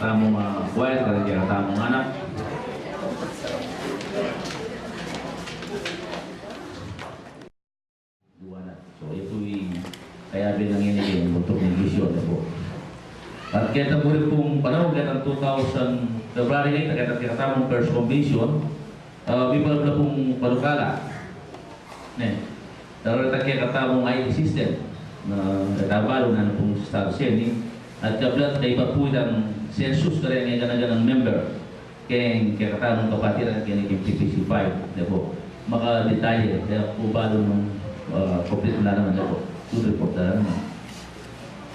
katamong wife, kaya katamong anak. So ito'y kaya binanginigin untuk negosyo na po. At kaya po rin pong panahon, kaya 2000 February 8, kaya katamong first convention, bibal na pong panukala. Dapat kaya katamong IT system na natabalo na pong Star Seni. At kablat kay iba po ng census kaya ngayon ganagan ng member kaya katamong kapatiran kaya naging PPC5 na po. Maka detalye, kaya po balo ng complete na naman na po. To report na naman.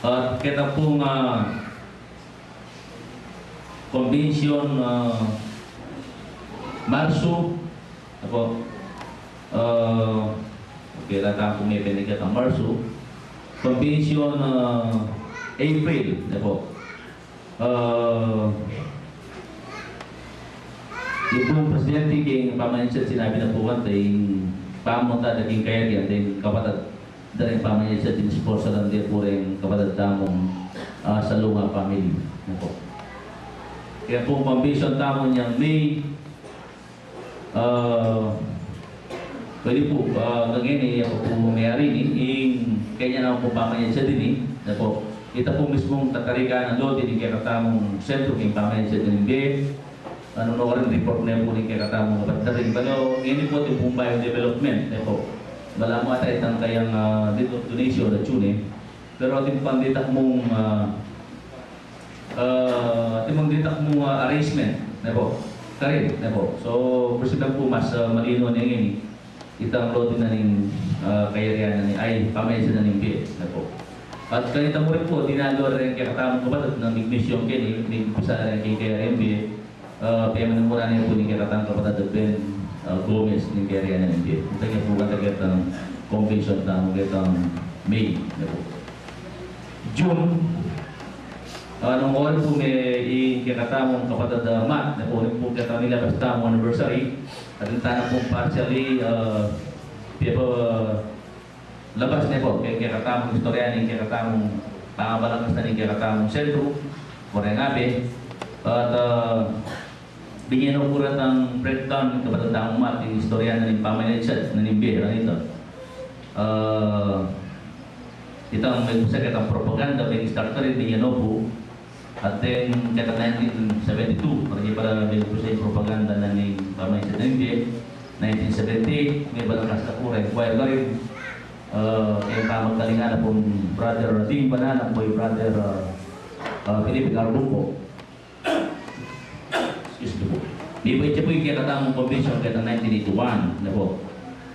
At kita pong convention Marso ako okay, latang po may pinigat ang Marso. Convention April na po. Yung pong presidente kaya pamanisyan sinabi na po kantay pamunta naging kaya yan din kapatid dari pamanisyan din sponsor lang din po rin kapatid tamong sa Lunga family na po. Kaya pong convention tamong niyang May pwede po ngayon ako po mayari kaya na po pamanisyan din na po. Ito po mismong tatarikan ng lodi ni kaya katamong sentro kaya pamanisyan din ano na rin report na po ni kaya katamong kapatid. Pero ngayon po ito pong biodevelopment na po. Wala mo tayo itang kayang donation na tune. Pero ating panditak mong arrangement na po. Karin na po. So, president po mas malino niya ngayon. Itang lodi na ng kayarihan na ni ay pamanisyan na ng BS na po. At kanita mo rin po, dinalo rin kaya katamong kapatid ng big mission kayo. May pisa na rin kay KRMB. Kaya manamura niya po ni katamong kapatid Ben Gomez ni kaya na ng BS. Ito nga po katagat ng convention na mga May na po. June, nung oras po may kakatamong kapatid Matt na po rin po katamong nila kastamong anniversary. At yung tanang pong partially labas niya po kaya katamong historianin, kaya katamong pangabalakas na rin kaya katamong sentro Korengabe. At bigyan ko rin ang breakdown ng kapatid tamong Matt, yung historianin ng pamanisyan na nimbi ito. Ito ang may gusto kitang propaganda, may start rin bigyan po. At then, kata 1972, marami pala may gusto yung propaganda na ng pamanisyan na nimbi. 1978, may balakas na po rin. While na rin, yung pamagkalingan na pong brother Tim Banana po yung brother Felipe Garbuco. Excuse me po. Bibay siya po yung kakatamong convention kaya 1981 na po.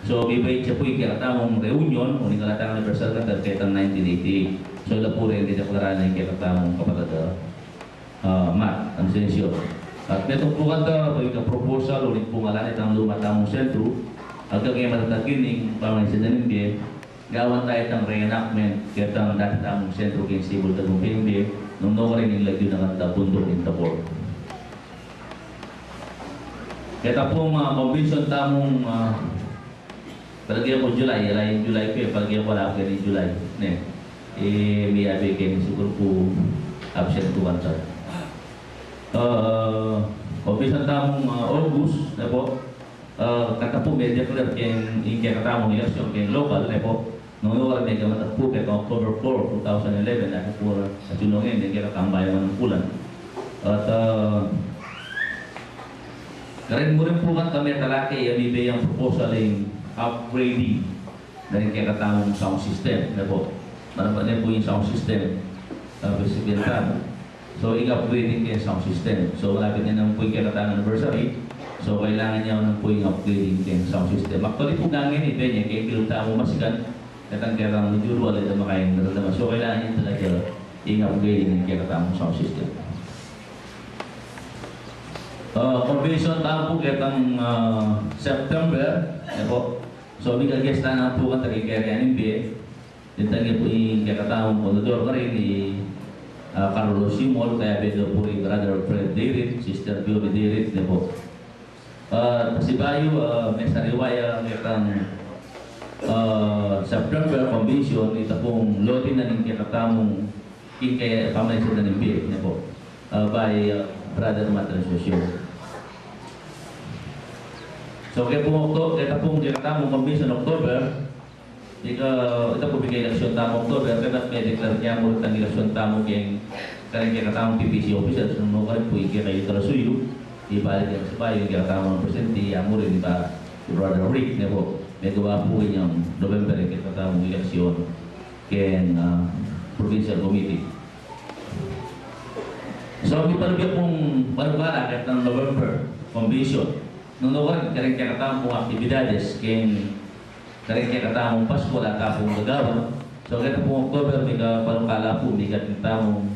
So, bibay siya po yung kakatamong reunion o yung kakatamong anniversary kaya 1988. So, ila po rin dinaklara na yung kakatamong kapatid Matt Ansencio. At netong po kanta po yung proposal ulit po ngalanit ang lumatamong sentro. Agad kayo matatagin yung pamanisyan na nimbi. Gawan tayo ng reenactment kaya ang dati tamong sentro kayong stable tagong nimbi. Nung rin yung lagyo ng kanta bundok in Tabor. Kaya pong convention tamong palagyan ko July ko yung palagyan ko lang kayo ni July. May abi kayo siguro po absent to one sir. Convention tamong August na po. Kata po may declare kayong katamong election kayong local na po. Noong oras may gamat po kaya October 4, 2011 na po sa Junongin, hindi kaya katambayan ng pulan. At karin mo rin po kami talaki ibibigay ang proposal yung upgrading na rin kaya katamong sound system na po. Manapan din po yung sound system visibility. So, i-upgrading kayo sound system. So, malapit niya naman po yung kaya katamong anniversary. So, kailangan niya naman po yung upgrading kayo sound system. Actually po gangin niya kaya kilta mo masikan katang-katang medyo wala na makayang naradama. So, kailangan niya talaga i-upgrading yung kaya katamong sound system. Convention tayo po kitang September po. So, may kagesta na po ka tagigarianin B. Dintang po yung kakatawang pondador ka rin ni Carlos Simol, kaya bedo po rin brother Fred David, sister Biobi David po. Pasibayo, may sariwaya kitang September Convention, ito pong lodi na ng kakatamong kaya pamanisyan na ng B po. by Brother Matrasosyo. So kaya po kita pong tinatamong convention October, ito po bigay eleksyon tamong October, kaya may deklar niya mo itang eleksyon tamong kaya kaya katamong PPC officers, nung kaya po kayo talasuyo, ibalik yan sa bayo, kaya katamong presidente, mo rin iba si Brother Rick, na po, may gawa po yung November, kaya katamong eleksyon kaya Provincial Committee. So, di pa rin pong panubara kahit ng November Convention. Nung nawagan, kaya katamong pong aktibidades, kaya katamong Pasko, at tapong gagawa. So, kaya pong October, may panukala po, may katamong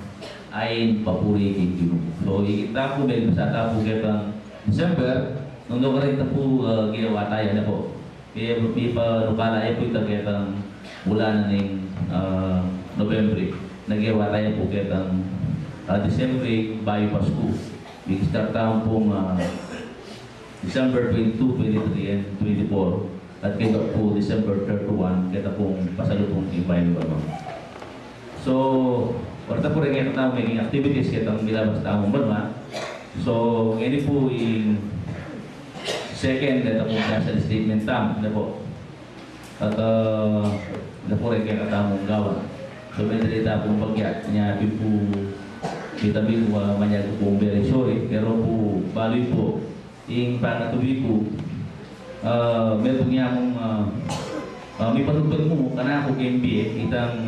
ayin papuri kikino. So, ikita po, may masata po kaya December, nung nawagan rin po ginawa tayo na po. Kaya may panukala po ito kaya mula na ng November, nagawa tayo po kaya December, bayo Pasko. May-start tayo pong December 22, 23, and 24. At kaya po December 31, kaya pong pasalubong ibayin ba. So, warta po rin kaya tayo may activities kaya tayo bilabas tayo banma. So, ngayon po yung second, kaya pong national statement tayo. Po. At ito po rin kaya tayo gawa. So, may dalita pong bagya. Niya po kita po manyago pong very sorry. Pero po, baloy po, yung panatuloy po, meron niya akong may patutulog mo, kana ako KMB, itang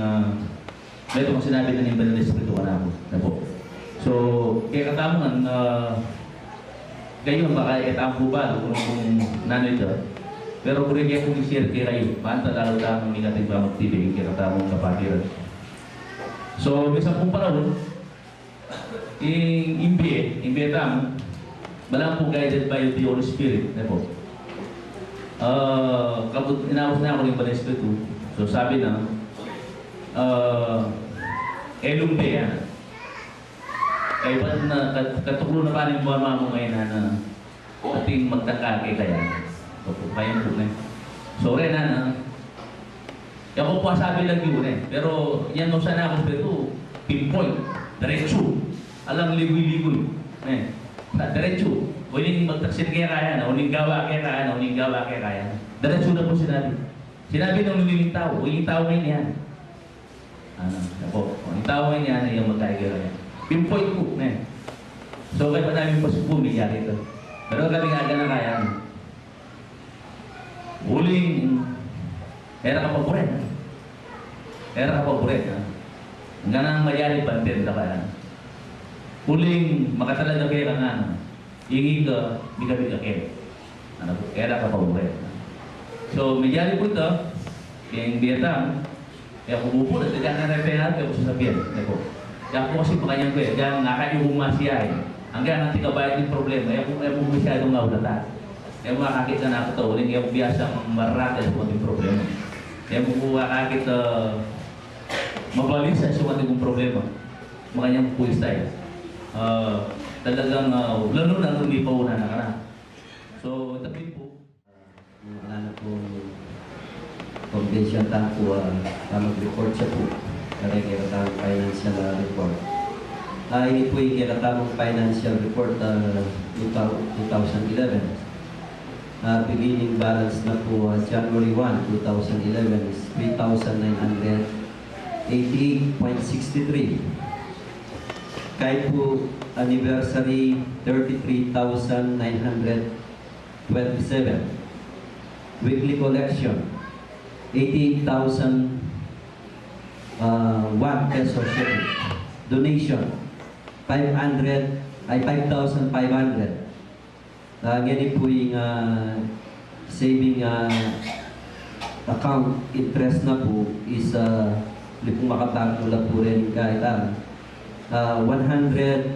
meron kong sinabi na yung Banal Espiritu kana ako, na po. So, kaya katamungan, kayo baka itang po ba, kung nanoy ito, pero kung rin kaya kong i-share kayo, paano lalo tamang negative ba mag-TV, kaya katamong kapatiran. So, may 10 panahon, yung MBA tamo, balang po guided by the Holy Spirit, na po. Inawas na ako ng Banal Espiritu. So sabi na, elumbe yan. Kaya ba na katuklo na pa rin mga mo ngayon na ating magtaka kay kaya. So kaya po na. So rin na, yan ko po sabi lang yun eh. Pero yan nung sana ako Espiritu, pinpoint, diretso. Alang ligoy-ligoy. Diretso. Uling magtaksin kaya kaya na, uling gawa kaya kaya na, uling gawa kaya kaya na. Diretso na po sinabi. Sinabi ng lumiling tao, uling tao ngayon yan. Ako, uling tao ngayon yan ay yung magkaya kaya. Pinpoint po. So kaya pa namin mas po nangyari ito. Pero kami nga na kaya. Uling, era ka pa buret. Era ka pa buret. Hanggang nang mayari pantenda kaya. Uling, makatalaga kayo ka nga. Ingin ka, biga-biga kayo. Era ka pa buret. So, mayari po ito, kaya yung Vietnam, kaya kumupo na, kaya na-referat, kaya ko sasabihin. Kaya po kasi pakanyang ko eh, kaya nakayong masya eh. Hanggang natin kabayad yung problema, kaya po masyadong maulatan. Kaya makakita na ako ito, uling kaya po biyasang marakel sa ating problema. Kaya po makakit mabalisa sa ating problema. Makanyang pulis tayo. Talagang lalo na hindi pa una na ka na. So, tapi po. Ano po, convention tayo po, mag-report siya po. Kaya kaya financial report. Ini po yung kaya financial report 2011. Beginning balance na po January 1, 2011 is 3,988.63. Kahit po anniversary 33,927. Weekly collection 88,001 pesos. Donation 5,500. Ganyan po yung saving account interest na po is kung makabago lang po rin kahit 102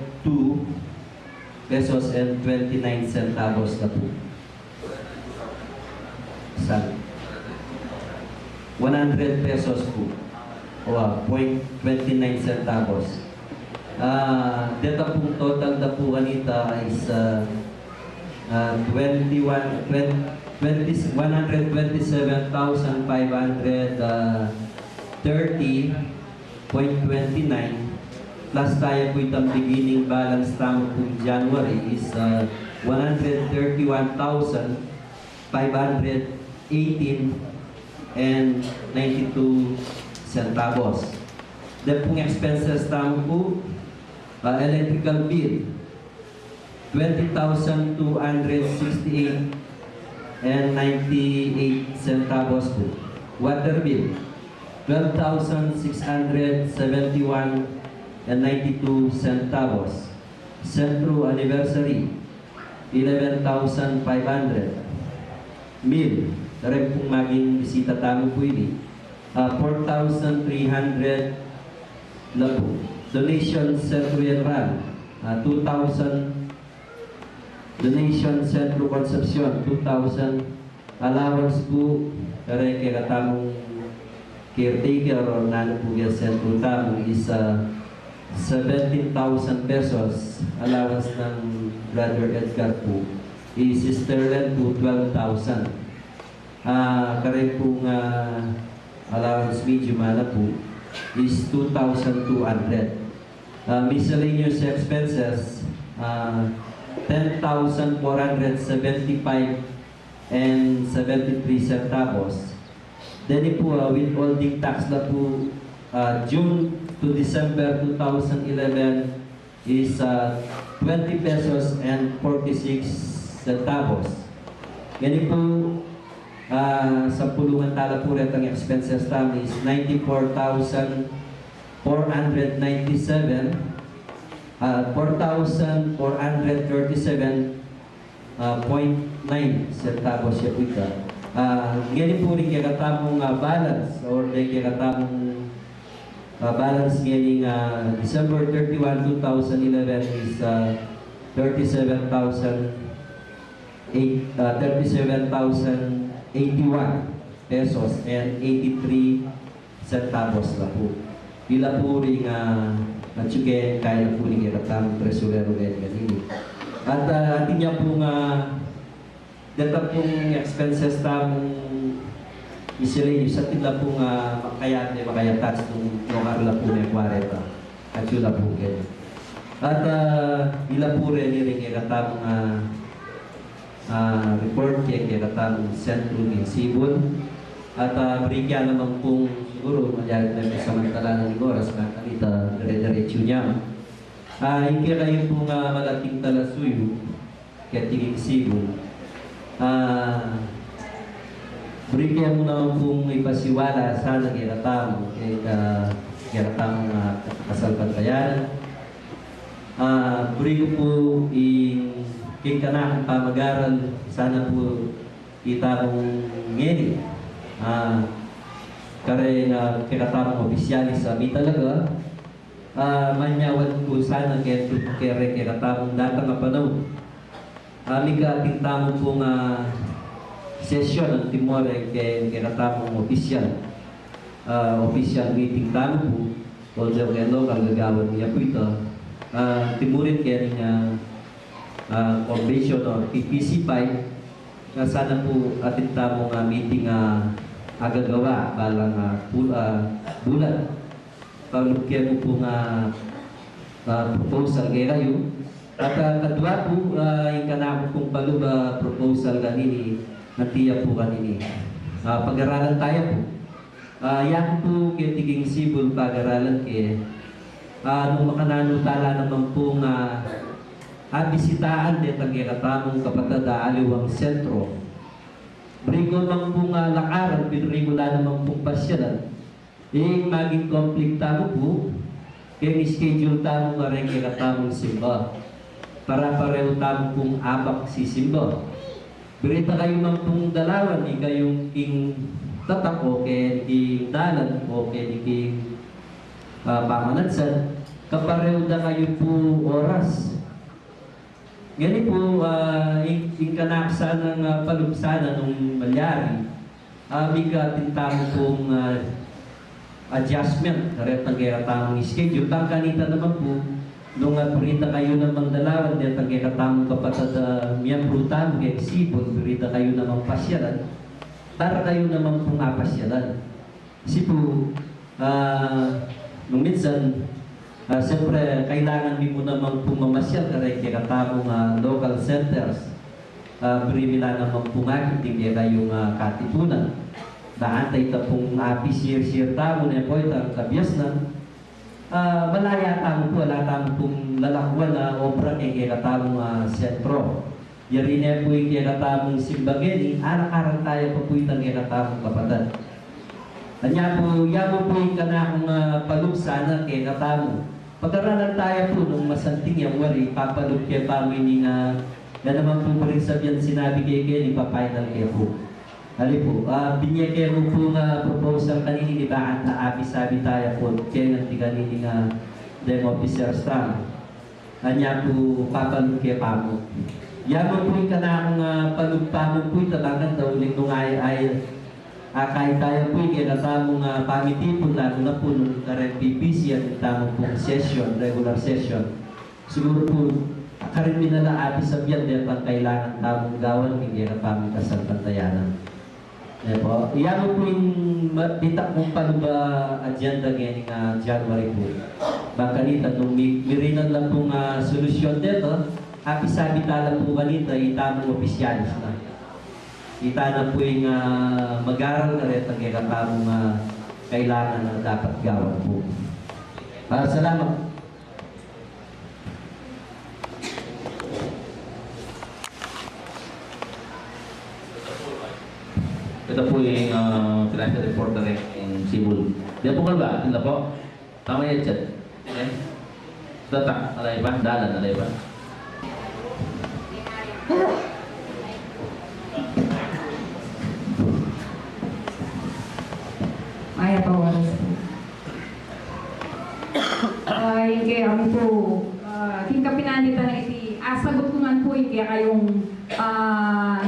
pesos and 29 centavos na po. 100 pesos po o 0.29 centavos. Dito po total na po kanita is 127,530.29 last tayo po itang beginning balance tamo po January is 131,518 and 92 centavos. Then pong expenses tamo po, electrical bill, 20,268 and 98 centavos po. Water bill, 12,671 and 92 centavos. Centro anniversary, 11,500. Meal, rin pong maging bisita tamo po ini, 4,300 na po. Donation Centro General, 2,000. Donation Centro Concepcion, 2,000. Allowance po, rin kaya tamong caretaker or nano po yung Centro tamo is 17,000 pesos. Allowance ng Brother Edgar po is sterling po 12,000. Kare pong allowance medium po is 2,200. Miscellaneous expenses, 10,475 and 73 centavos. Then po, withholding tax na po June to December 2011 is 20 pesos and 46 centavos. Ganito po, sa pulungan tala po rin ang expenses namin is 94,497, 4,437.9 centavos siya po ito. Ganito po rin kaya katamong balance or kaya katamong balance ngayon December 31, 2011 is 37,081 pesos and 83 centavos na po. Ila po rin natsugen kaya na po rin katamong tresurero ngayon kanini. At atin niya pong data pong expenses tamong miscellaneous sa tila pong makayatats nung karla po na 40 at yun na po kayo. At ila po rin yung katamong report kaya katamong Centro ng Sibon at berikya naman pong siguro magyari na sa samantala ng oras na kanita dire-diretso niya. Hindi kayo pong malaking talasuyo kaya tingin Sibon. Berikya mo naman pong ipasiwala sana kaya tamo kaya tamo kasalbantayan. Beri ko po kaya kanakang pamag-aral sana po kita mong ngeni. Kaya kaya tamong opisyalis sa amin talaga. Manyawan po sana kaya tamong datang na panahon. Mika ating tamo pong session ng Timore kaya tamong opisyal. Opisyal meeting tamo po. Although kaya local gagawin niya po ito. Timurin kaya niya convention or PPC5 na sana po ating tamong meeting agagawa balang bulan. Paglukyan mo po proposal kaya kayo. At kadwa po, yung kanako pong paluba proposal kanini, natiya po kanini. Pag-aralan tayo po. Yan po kaya tiging Sibol pag-aralan kaya. Nung makananutala naman pong bisitaan din ang kinatamong kapatada aliwang sentro. Brigo naman pong lakaran, pinrigo na naman pong pasyalan. Maging conflict tamo po, kaya schedule tamo nga rin kinatamong simba. Para pareho tamo pong abak si simba. Berita kayo man pong dalawan, kayong king tatak o kaya king dalan o kaya king pamanatsan, kapareho na kayo po oras. Ganito po, yung kanaksa ng palubsana nung malyari, bigatin tamo pong adjustment, karet ang kaya tamong schedule. Tangkanita naman po, nung purita kayo ng dalawan, at ang kaya tamong kapatid miyembro tamo, kaya Sibon, purita kayo namang pasyalan, para kayo naman pong pasyalan. Kasi po, nung minsan, Siyempre, kailangan din mo naman pumamasyal karay kaya katamong local centers. Brimila naman pumakiting kaya yung katipunan. Naantay ta pong sir tamo na po itang kabyas na. Malaya tamo po, wala tamo pong lalakwan na obra kaya katamong sentro. Yari na po yung kaya katamong simbageni, anak-arang tayo pa po itang kaya katamong kapatid. Kanya po, yamo po yung kanakong palugsana kaya katamong. Pag-aralan tayo po nung masanting yung wari, papalog kaya pa mo hindi na naman po rin sabihan sinabi kaya ni papayal kaya po. Hali po, binya kaya mo po nga proposal kanini di ba na sabi tayo po kaya ng kanini nga demo officer staff. Kanya po papalog kaya pa mo. Yaman po yung kanakong palugpamong po itabangan daw ulit nung ay kahit tayo po yung kinatamong pamitipon lalo na po nung karang PPC at tamong pong session, regular session. Siguro po, karin minala sa biyan dahil pang kailangan tamong gawan hindi na paming kasalpantayanan. Po, iyan po yung bitak mong panuba agenda ngayon January po. Bangkanita, nung mirinan lang pong solusyon dito, sabi tala po kanita, itamong opisyalis na. Kita na po yung mag-aral na rin ang kailangan kailangan na dapat gawin po. Salamat. Ito po yung financial report na rin in Cebu. Di po ba? Ito po. Tama yan chat. Okay? Tatak. Alay ba? Dalan. Alay ba? Maya Tawaras po. Kaya kami po, tingka pinanita na iti, asagot ko man po kaya kayong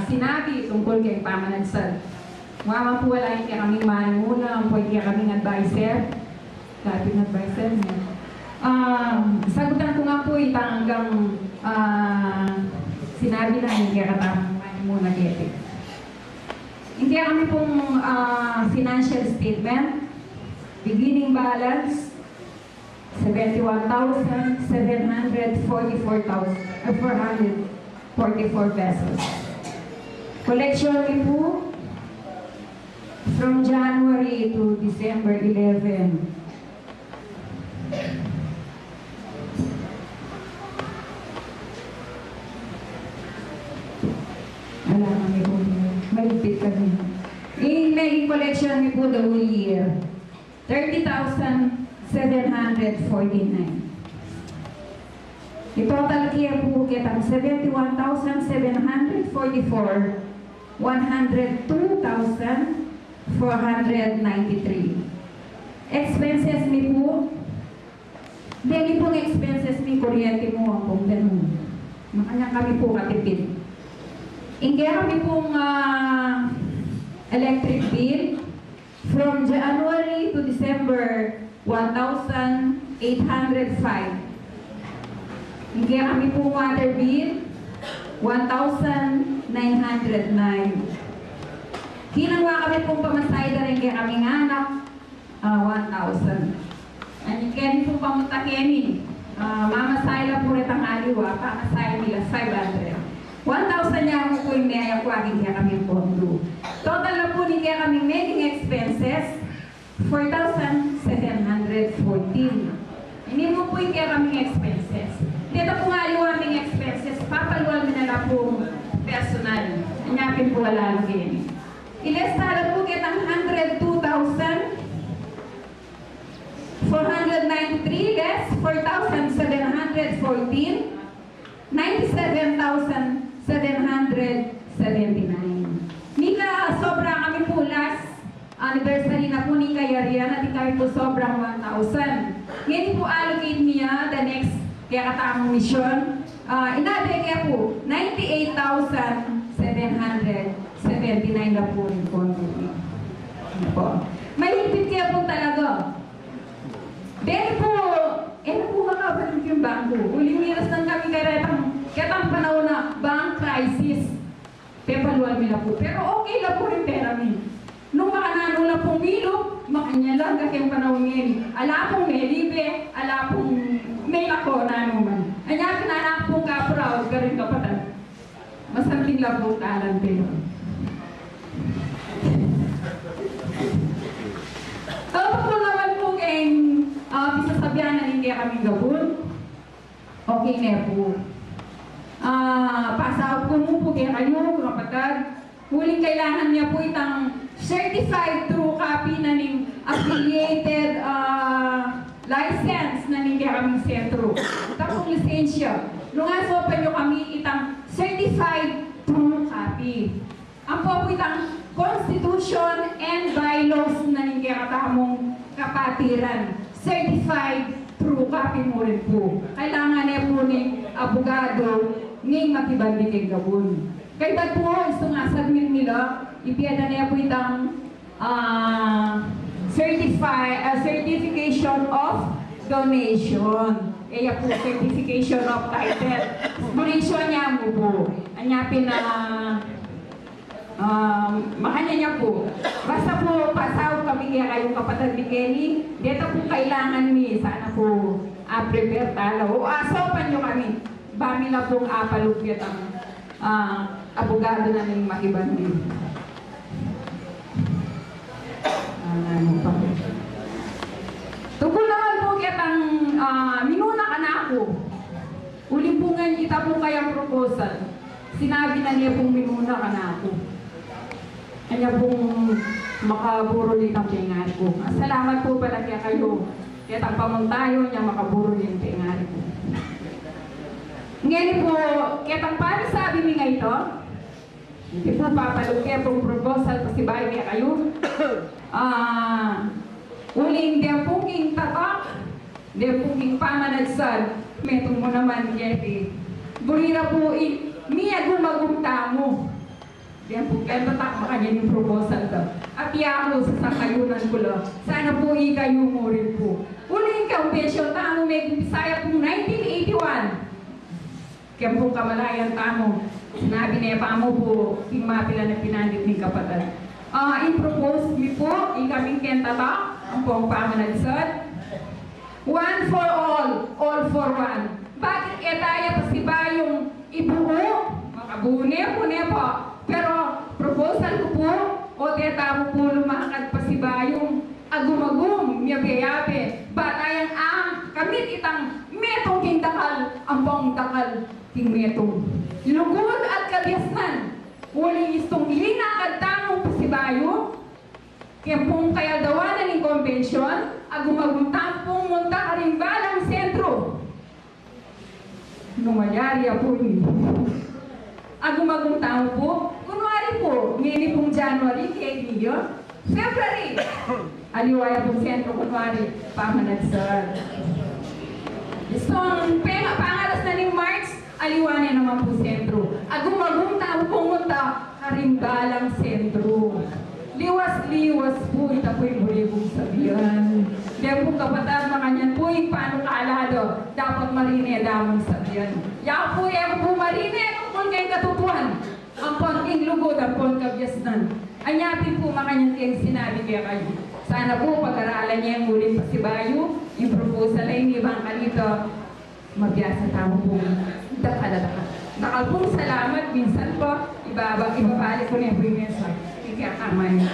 sinabi tungkol kay pamanansad. Mga po wala kaya kaming manuna, po kaya kaming advisor. Dating advisor niya. Sagutan ko nga po hanggang sinabi na kaya katamang muna kaya. Hindi kami pong financial statement, beginning balance, 71,744 pesos. Collection fee po, from January to December 11. Alam kami po, malipit kami. May collection niyo po the whole year. 30,749. I-total care po kitang 71,744, 102,493. Expenses ni po, dahil pong expenses ni kuryente mo ang pong ganun. Makanya kami po katipid. Kaya kami pong electric bill from January to December 1,805. Kaya kami pong water bill 1,909. Kinangwa kami pong pamasahe na rin kaya kaming anak 1,000. Kaya po pamunta Kenny. Mamasahe lang po rin ang aliwa, pamasahe nila 500. 1,000 niya ako po yung niyaya ko aging kaya kami pondo. Total na po ni kaya kami making expenses 4,714. Hindi mo po yung kaya kaming expenses. Dito po nga yung aming expenses, papaluan mo na lang po personal. Anyapin po wala lang ganyan. Ilestala po kitang 102,493 less 4,714, 97,779. Nika, sobra kami po last anniversary na po ni Kayarian at kami po sobrang 1,000. Ngayon po allocate niya the next kaya katamang mission. Inabi kaya po 98,779 na po rin po. Mahigpit kaya po talaga. Dahil po, po makabalik yung bangko. Uling miras ng kami katang panahon na bank crisis. Pepaluan nila po. Pero okay lang po rin pera min. Nung makanano lang na pong milo, makanya lang kakeng panahon ngayon. Ala pong may libe, ala pong may ako na naman. Anya pinanak pong kapraw, garing kapatan. Masamting lang pong talan tayo. Tapos po naman po kayong pisasabihan na hindi kami gabon. Okay na po. Pasaw ko mo po kayo kapatid. Huling kailangan niya po itang certified true copy na ning affiliated license na ning kaming sentro. Tapos lisensya. Lungasopan nyo kami itang certified true copy. Ang po itang Constitution and bylaws na ning katamong kapatiran. Certified true copy mo rin po. Kailangan niya po ni abogado nging makibandi kay Gabon. Kaya ba't po, gusto nga submit nila, ipiyada niya po itang certification of donation. Kaya po, certification of title. Donation niya mo po. Anyapin na makanya niya po. Basta po, pasaw kami kaya kayong kapatid ni Kenny. Dito po kailangan ni, sana po prepare talo. O asopan nyo kami. Bami na pong apalugyan ang abogado na ng makibandi. Tungkol naman po kitang minuna ka na ako. Uli po nga kita po kayang proposal. Sinabi na niya pong minuna ka na ako. Kanya pong makaburo nitang pingali ko. Salamat po pala kaya kayo. Kitang pamuntayo niya makaburo nitang pingali ko. Ngayon po, kitang paano sabi mi nga ito? Hindi po papalog kaya pong proposal kasi bahay kaya kayo. Uling dia pong tatak, dia pong pamanagsan, metong mo naman yeti. Burira po miya gumagumta mo. Dia po kaya tatak makanya yung proposal daw. At yako sa sakayunan ko lang. Sana po kayo mo rin po. Uling ka, pensyon tamo may Bisaya pong 1981. Kaya po kamalayan tamo. Sinabi niya pa mo po, mapila na pinanit ni kapatid. I-propose mi po, ikaming kentata, ang pong pamanagsan. One for all for one. Bakit etaya pa si ba yung ibuo? Makabune po niya po. Pero proposal ko po, o teta po lumakad pa si ba yung agumagum, yabe-yabe. Batayang kamit itang metong kindakal, ang pong dakal king metong. Lugod at kabyasnan. Uling istong ilinakad tamong pasibayo. Kaya pong kaya dawanan ng konbensyon, agumaguntang pong munta karimbalang sentro. Numayari po yun. Agumaguntang po, kunwari po, ngayon pong January, kaya niyo, February. Aliwaya pong sentro, kunwari, pamanagsan. Istong pangalas na ng March, aliwanay naman po sentro. Agumagumta ang pumunta, karimbalang sentro. Liwas-liwas po, ito po yung huli kong sabihan. Diyan po kapatid, makanyan po yung paano kaalado, dapat marine damang sabihan. Yan po po marine, kung kayong katutuhan. Ang konting lugod, ang konting kabyasnan. Anyapin po makanyan kayong sinabi kaya kayo. Sana po pag-aralan niya yung ulit pasibayo, yung proposal ay hindi bang kanito, mabiyasa tamo po. Dakal. Nakal pong salamat, minsan po, ibabalik ko na yung mesa. Kaya tama niya.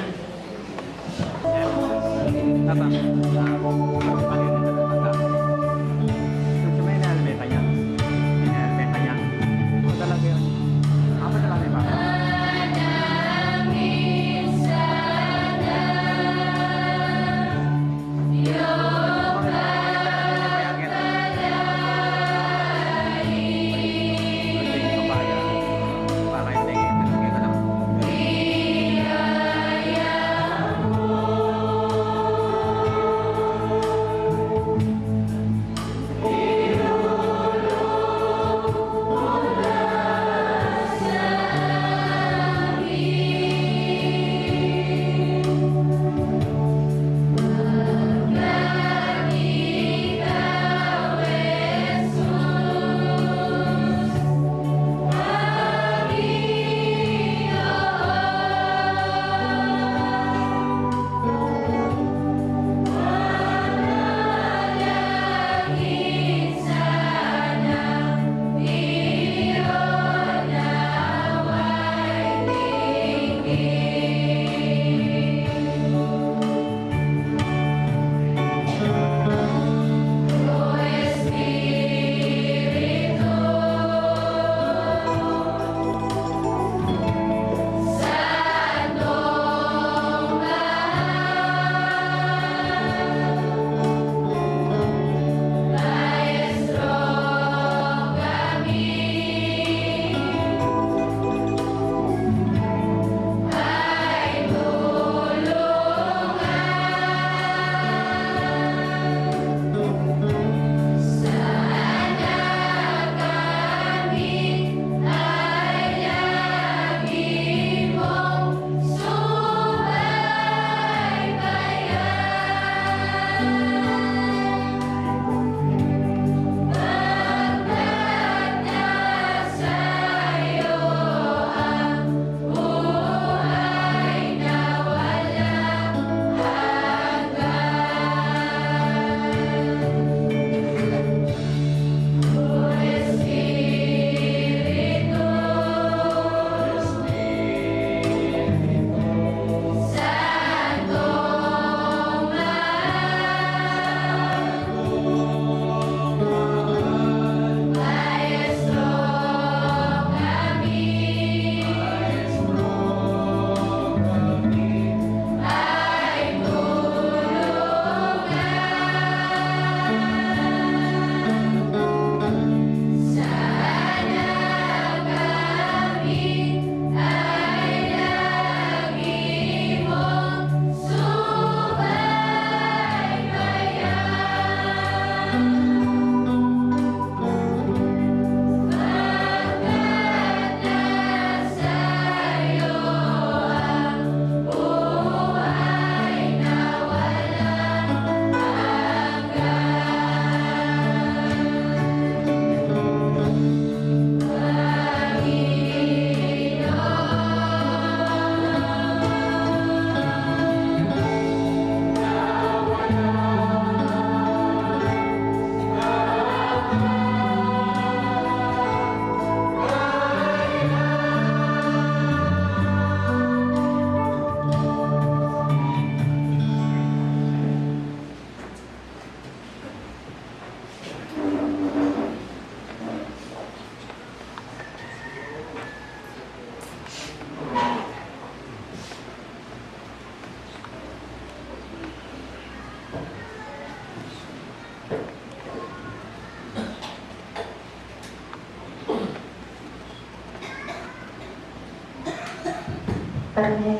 Dami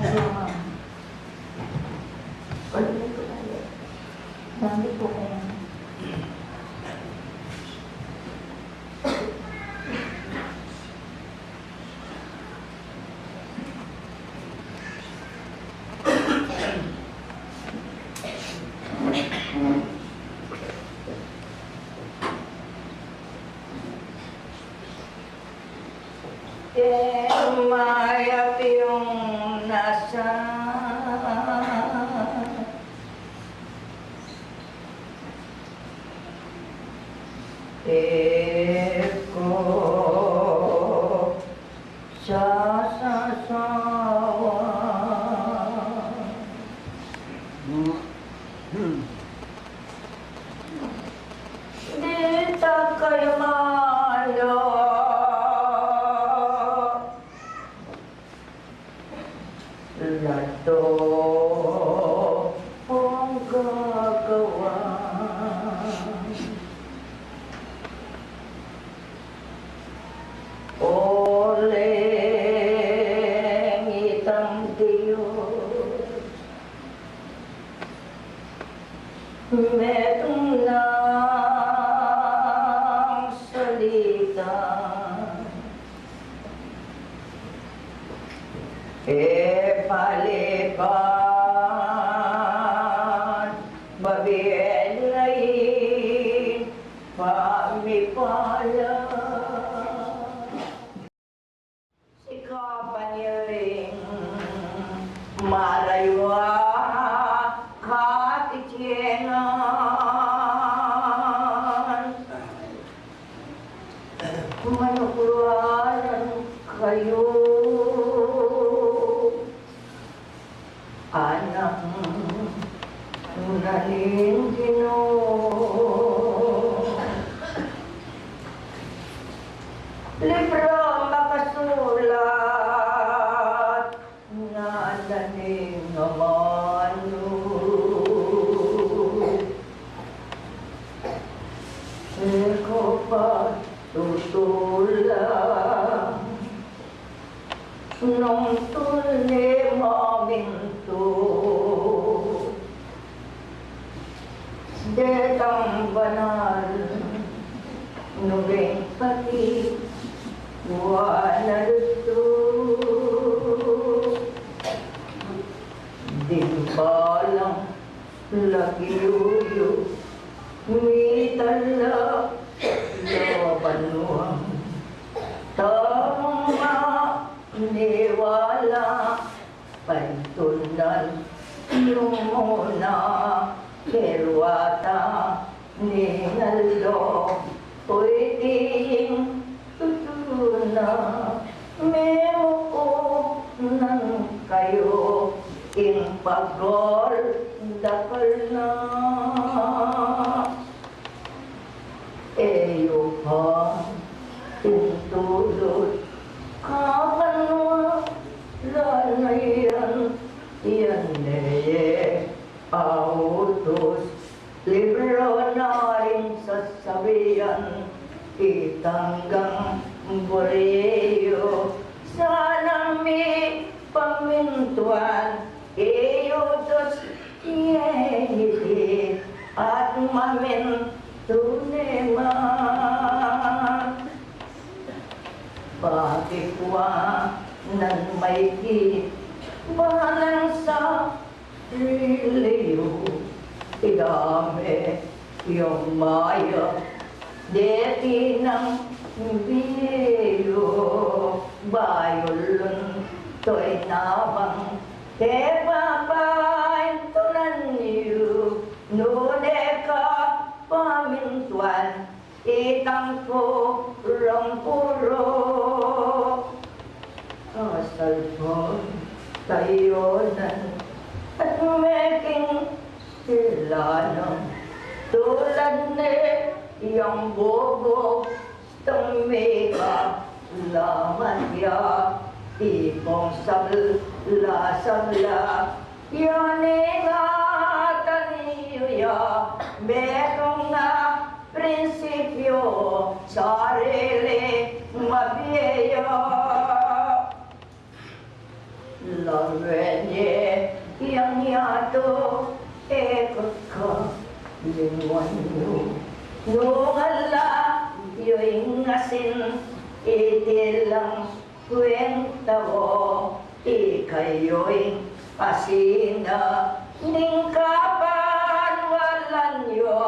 po kayo. Mayap yung nasa ko sa sasawa. Di ta kayo malo lato ang gagawa. Oleng itang Diyos, metong ng salita, palipad, mabiyelayin, pamipala. Sikapan niyo rin malaywa katityenan. Manukularan kayo, anak naling Ginoo. Libro makasulat na daning amano. Ikaw pa tutulang nung tuli maminto. Detang banal nubing pati wala luto. Di balang lagiyo mitala labanuang tama niwala pantunan yung muna kerwata ninalo pwedeng tutuna memo ko nang kayo in pagol dakal na eyo pa tintulot kapanwa lanayan yan neye autos libro na rin sasabihan itanggang boreyo sana may pamintuan iyo dos yehidi at mamin tunema pakikwa ng may balang sa riliyo idame yung maya deti ng biyo bayulun to'y nabang tepapain tunan niyo nune ka pamintuan itang ko puro asal po tayonan at meking sila ng tulad ni yung bobo tumika laman ya ipong sabla yan ingatan niyo ya merong na prinsipyo sarili mabiyo lang to ekot ka lingwan nyo nung ala yo'y ngasin itilang kwenta ko ikayo'y asina ning kapan walan yo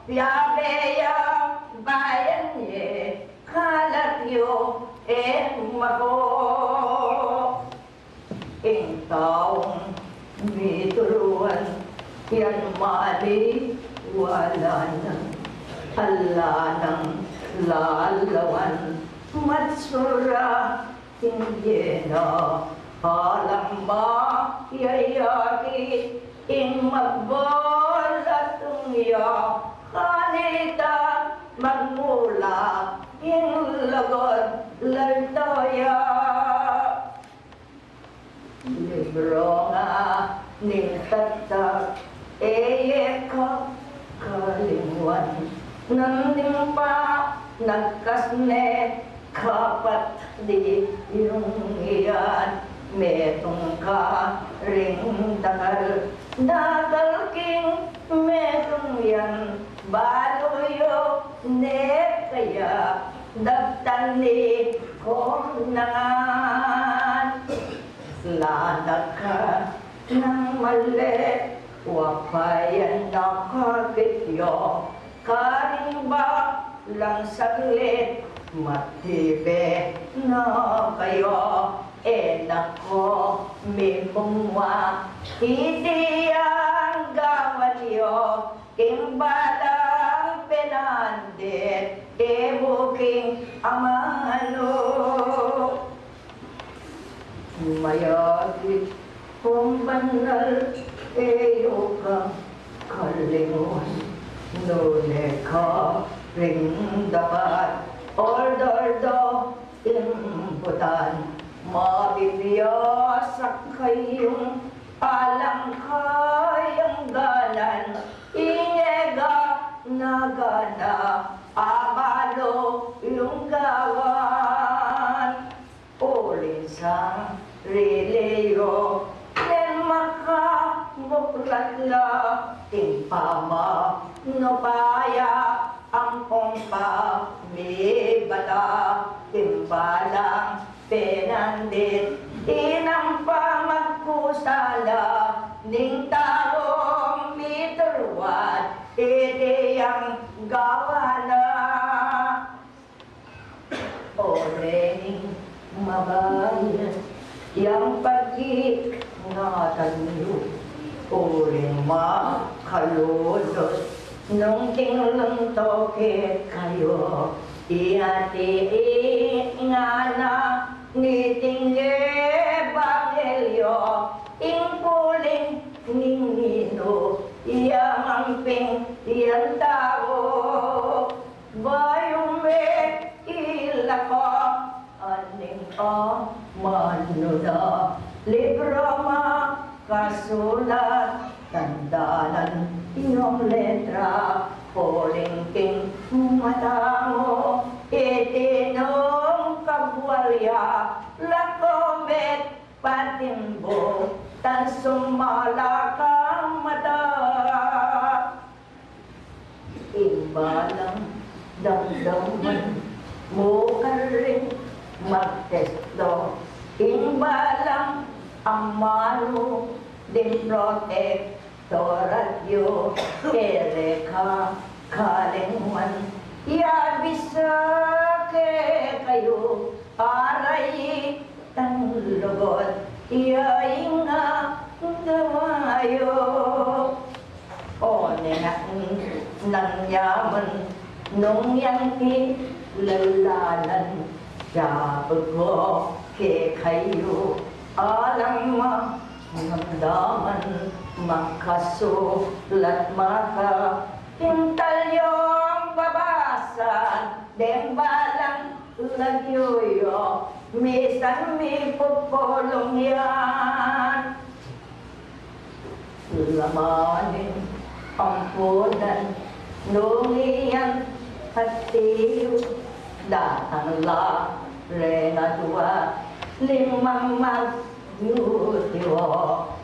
piabeya bayan ye kalat yo mako ing taong mituruan yan mali wala nang ala nang lalawan matsura hindi na alam ba yayaki ing magbolatong ya kanita magmula ing lagod laltoya libro nga ning tatak ka kalingwan nanding pa nagkasne kapat di yung iyan metong ka ring dakal king metong yan baloyo ne kaya dagtan ni konangan lanak ka ng mali wapayan nakagityo karing ba lang saglit matibe na kayo nako mimumwa hindi ang gawan yo king balang penandit buking amano mayagit kung banal ka kalingon nune ka ring dapat ordo imputan mabibiyasak kayong alang kayang ganan inyega nagana abalo yung gawan ulin sa releo nen makabuklatla timpama nopaya ampong pa may bata timbalang penandit inampa magkusala ning taong mituruan ideyang gawana orening mabayan yang pag-ingatan nyo uring makaludos nung tinglang toke kayo iati ingana niting ebangelyo ingpuling ningino iyamamping iyan tao bayong me ilako aning manuda libro kasulat tandanan iyong letra polingking mata mo itinong kabwalya lakomet patimbo tan sumala kang mata imbalang damdaman mo ka rin magtesto imbalang amano din protectorat yo kere ka kalingman yabisa ke kayo aray tang lugod yainga gawayo o nang yaman nung yang lalanan sabag ko ke kayo alam ma namdaman makasulat maka pintal yung babasan deng balang lagyoyo misan mi pupulong yan lamanin ampunan nungiyan hatiyo datang la renadua limang magyutiwo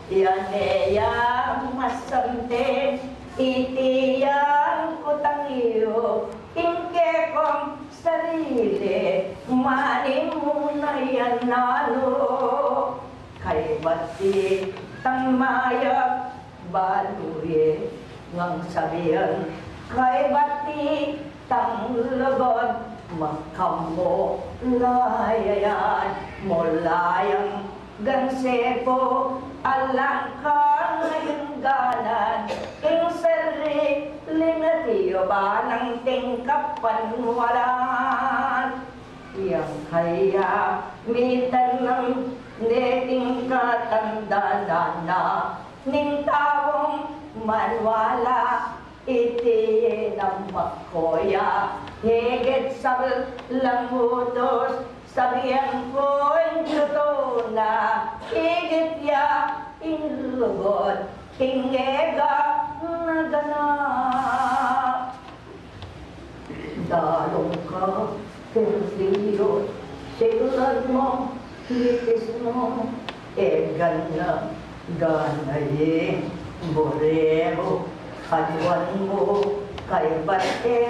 Yaneyang masamten, itiyang kutangiyo, ingke kong sarili, manimunayan nalo. Kay bati tang mayak, baluye ngang sabihan, kay bati tang lagod, magkambo layayan, molayang gansepo, alang ka ngayong ganan, ing sari, linatiyo ba ng tingkapan walan? Yang kaya mitan ng neting katandaan na, ning tawong manwala, iti ng makoya, higit sa langutos, sabihan ko'y luto na, higit ya inlugod, hingega na ganap. Dalong ka, pinsiyo, sigurad mo, litis mo, gana, ganayin, borero, kadwan mo, kay bate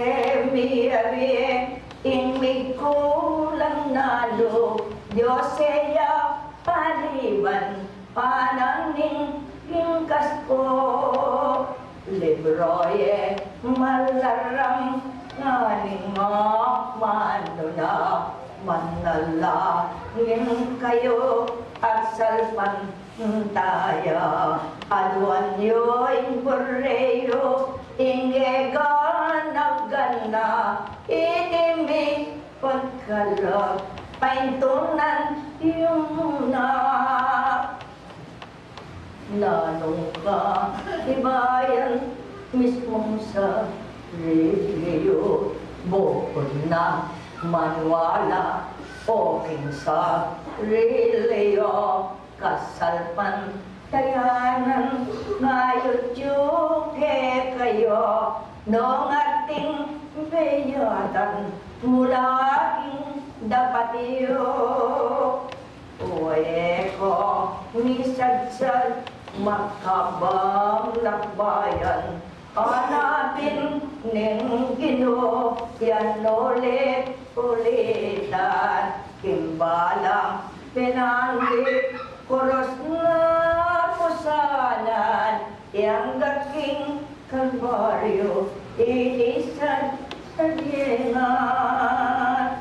miyabi, ingmig kulang nalo, Diyoseya paliban, pananing ingkas ko, libroye malaram, nganing manuna, manala, ngin kayo, at salpan taya, aduan yo'y borreo, ingega nagana, itimi pagkalap, paintunan yung na. Nanong ka, ibayan mismong sa reliyo, bukod na manwala, o sa reliyo, kasalpan tayanan, ngayot yuke kayo, nung ating bayatan, mula aking dapat iyo. Uwe ko, misadsad, makabang lakbayan, hanapin ning Ginoo, yan ulit-ulitan, kimbalang pinanggit, kuros na pusanan, yang gaking kalbaryo, inisan sa diengan.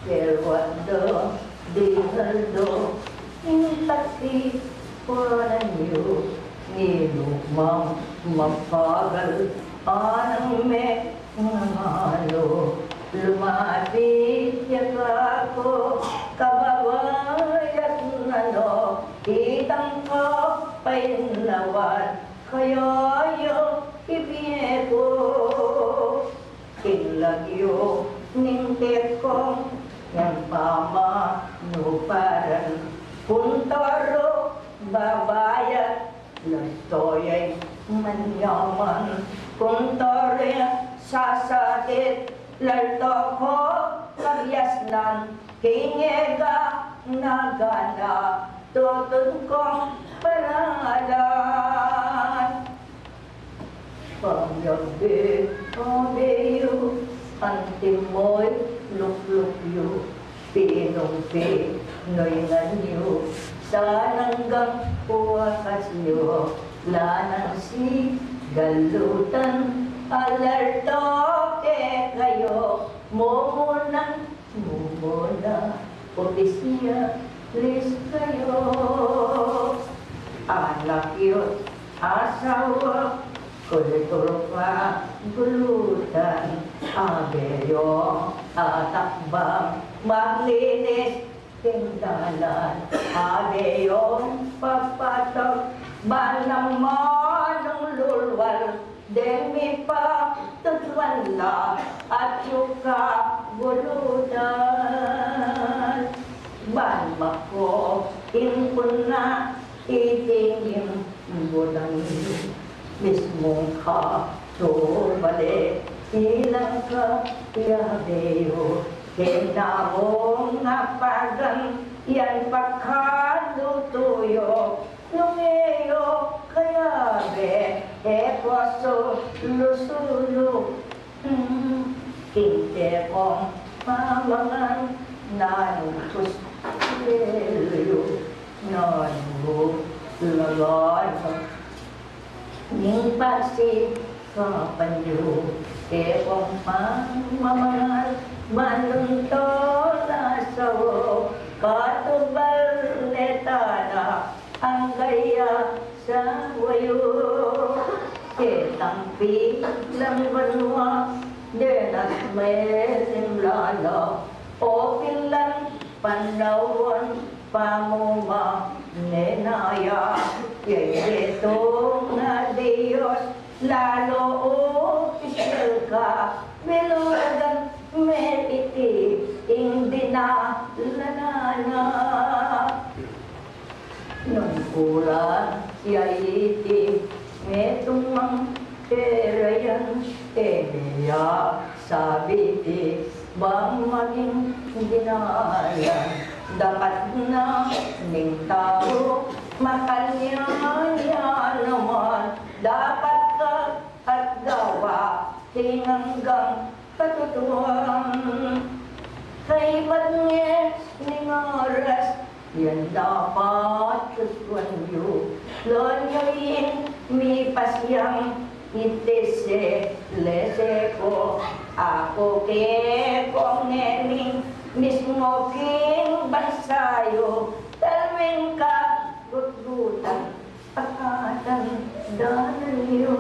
Kerwando, dinaldo, intati, puranyo, nilumang mapagal, anang me ngalo, lumapit ako, kabawayat nano, itang ko painlawan, kayo ibiyeko, kinlagyo, ningkit kong, yang pama, nuparan, puntaro, babayat, nastoyay, manyaman, puntore, sasakit, lalto ko, kabyasnan, kingega, nagana, tutun kong paralan. Paggabi, pabeyo, antimoy, luklukyo, pinumpi, noynganyo, sananggang puwakasyo, lanang si galutan, alerto ke kayo, mumuna, opisya, lis kayo, anak yun, asawa, kulituro pa, gulutan, abeyo, atakbang, maglinis, tingdalan, abeyo, papatok, banang manong lulwal, demi pa, tutuan la, at yuka, gulutan. Ban mako, impun na, itingin, bulan mismong ka, tubali, ilang ka, yabeyo, kinamong napagang, yan pagkalutuyo, lumeyo, kaya be, ekwaso, lusulo, kinte kong mamangan, nanupos, lelo, nanu, lalano, ning pasi, kapanyo, ekong mamangan, manunto na sawo, katubal netana, ang gaya sa wayo. Ketampi lang banwa, denas mesim lala, o pilan pandawan, pamuma nenaya, yeto na Diyos, lalo opisyal ka, bilugan meriti, hindi na lanana. Nung kulang siya iti, metong mang terayan, niya sabi ti, bang maging ginayan, dapat na ning tao, makanya niya naman, dapat ka at gawa, tinanggang katutuan, kay matnge ning oras, yan dapat suswanyo, lonyoyin mi pasyang itese lese ko, ako ke kong nening mismo king bansayo, talwin ka gutgutan, pakatan danyo.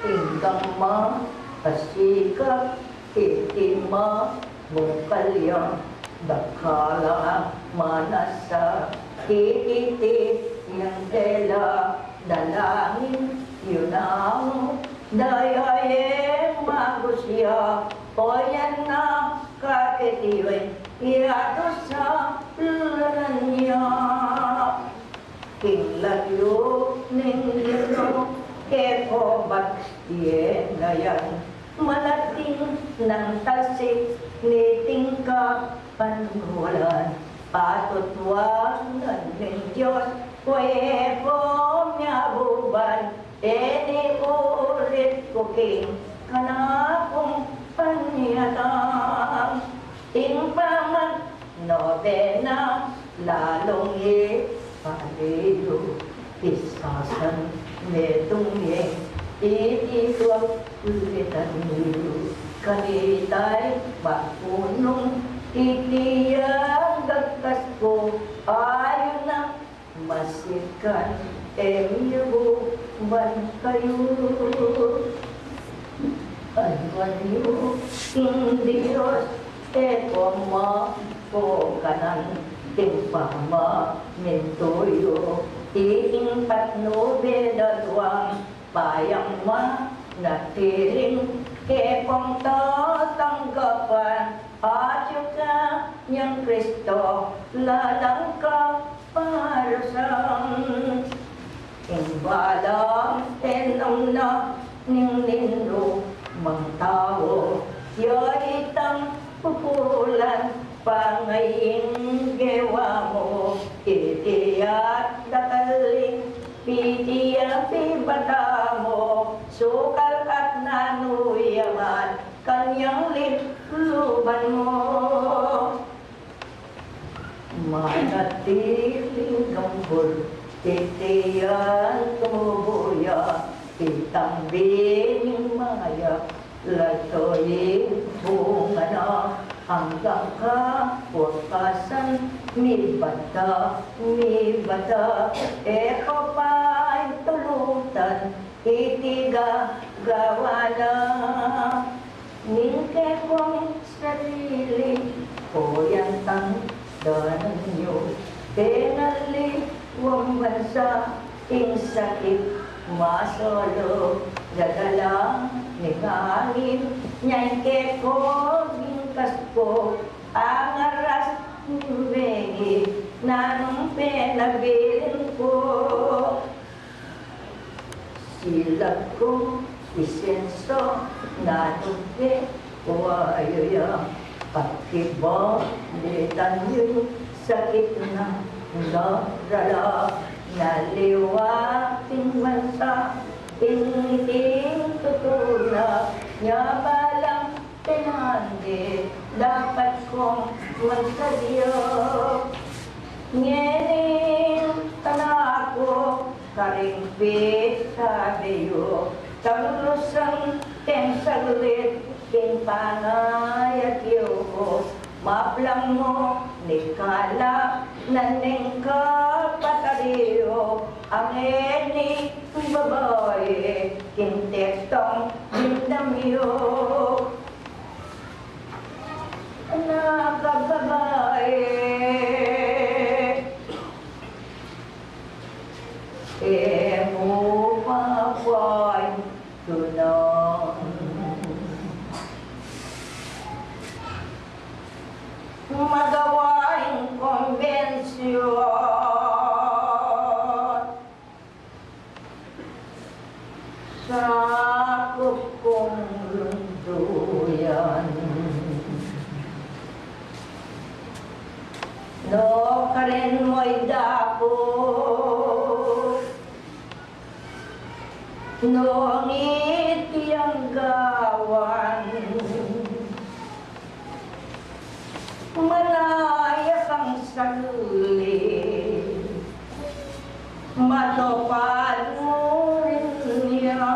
Hinggang ma pasikap, itima bukalyang, dakala manasa, kikiti yang tela, dalangin yun ang dayaye magusya, o yan na kakitiwin, iyato sa laran niya. Kinglagyo ning lino, keko ba't yan na yan, malating ng tasik, niting ka panwalan, patutwanan ng Diyos, kweko niya buban, edi ulit kuking, kanakong panyatang, tingpaman, nobena, lalong ipaliyo, isasan, netungye, itikot, ulitan niyo, kanitay, mapunong, itiyang gagkas ko, ayaw na masikan, emiyo ban kayo. Aywan niyo, hindi Diyos, eko ma ko kanan, timpama mintuyo, iing patnube dadwang, payang ma natiling, kekong tatanggapan, at yuka niyang Kristo, lalang ka parasang, imbalang enong na ning nindo, mang tao, yoitang pupulan, pangaying gewa mo, itiyat dakaling, pitiya pibata mo, sukal at nanuyaman, kanyang luban mo. Manatiling gambol, titiyan tumubuya, itambing maya, latoyin bunga na, hanggang kapurpasan, mi bata, eko pa'y tulutan, itiga gawa na, ningke kong sarili, koyan tang danan nyo, penali wang bansa, ing sakit, masolo, gagala, ningangin, nyayke ko, gingkas ko, ang aras, bengi, nanong penabilin ko. Silag ko, isenso, nanong pe, o ayoya, Ibalitan niyo sa gitna ng darala, naliwating bansa, piniting tutula, niya balang pinandi, dapat kong magsadyo. Ngening tanako, karingpit sa deyo, talulusang tensaglit, king panay at iyo, maplang mo, ni kala, naning kapatariyo, ang eni babae, king tekstong bindamyo. Anak babae, mo mapay tunang magawaing konbensyon sa kukong lunduyan. No karen mo'y dako, no ngiti ang gawan, malaya kang sarili, matupad mo rin niya.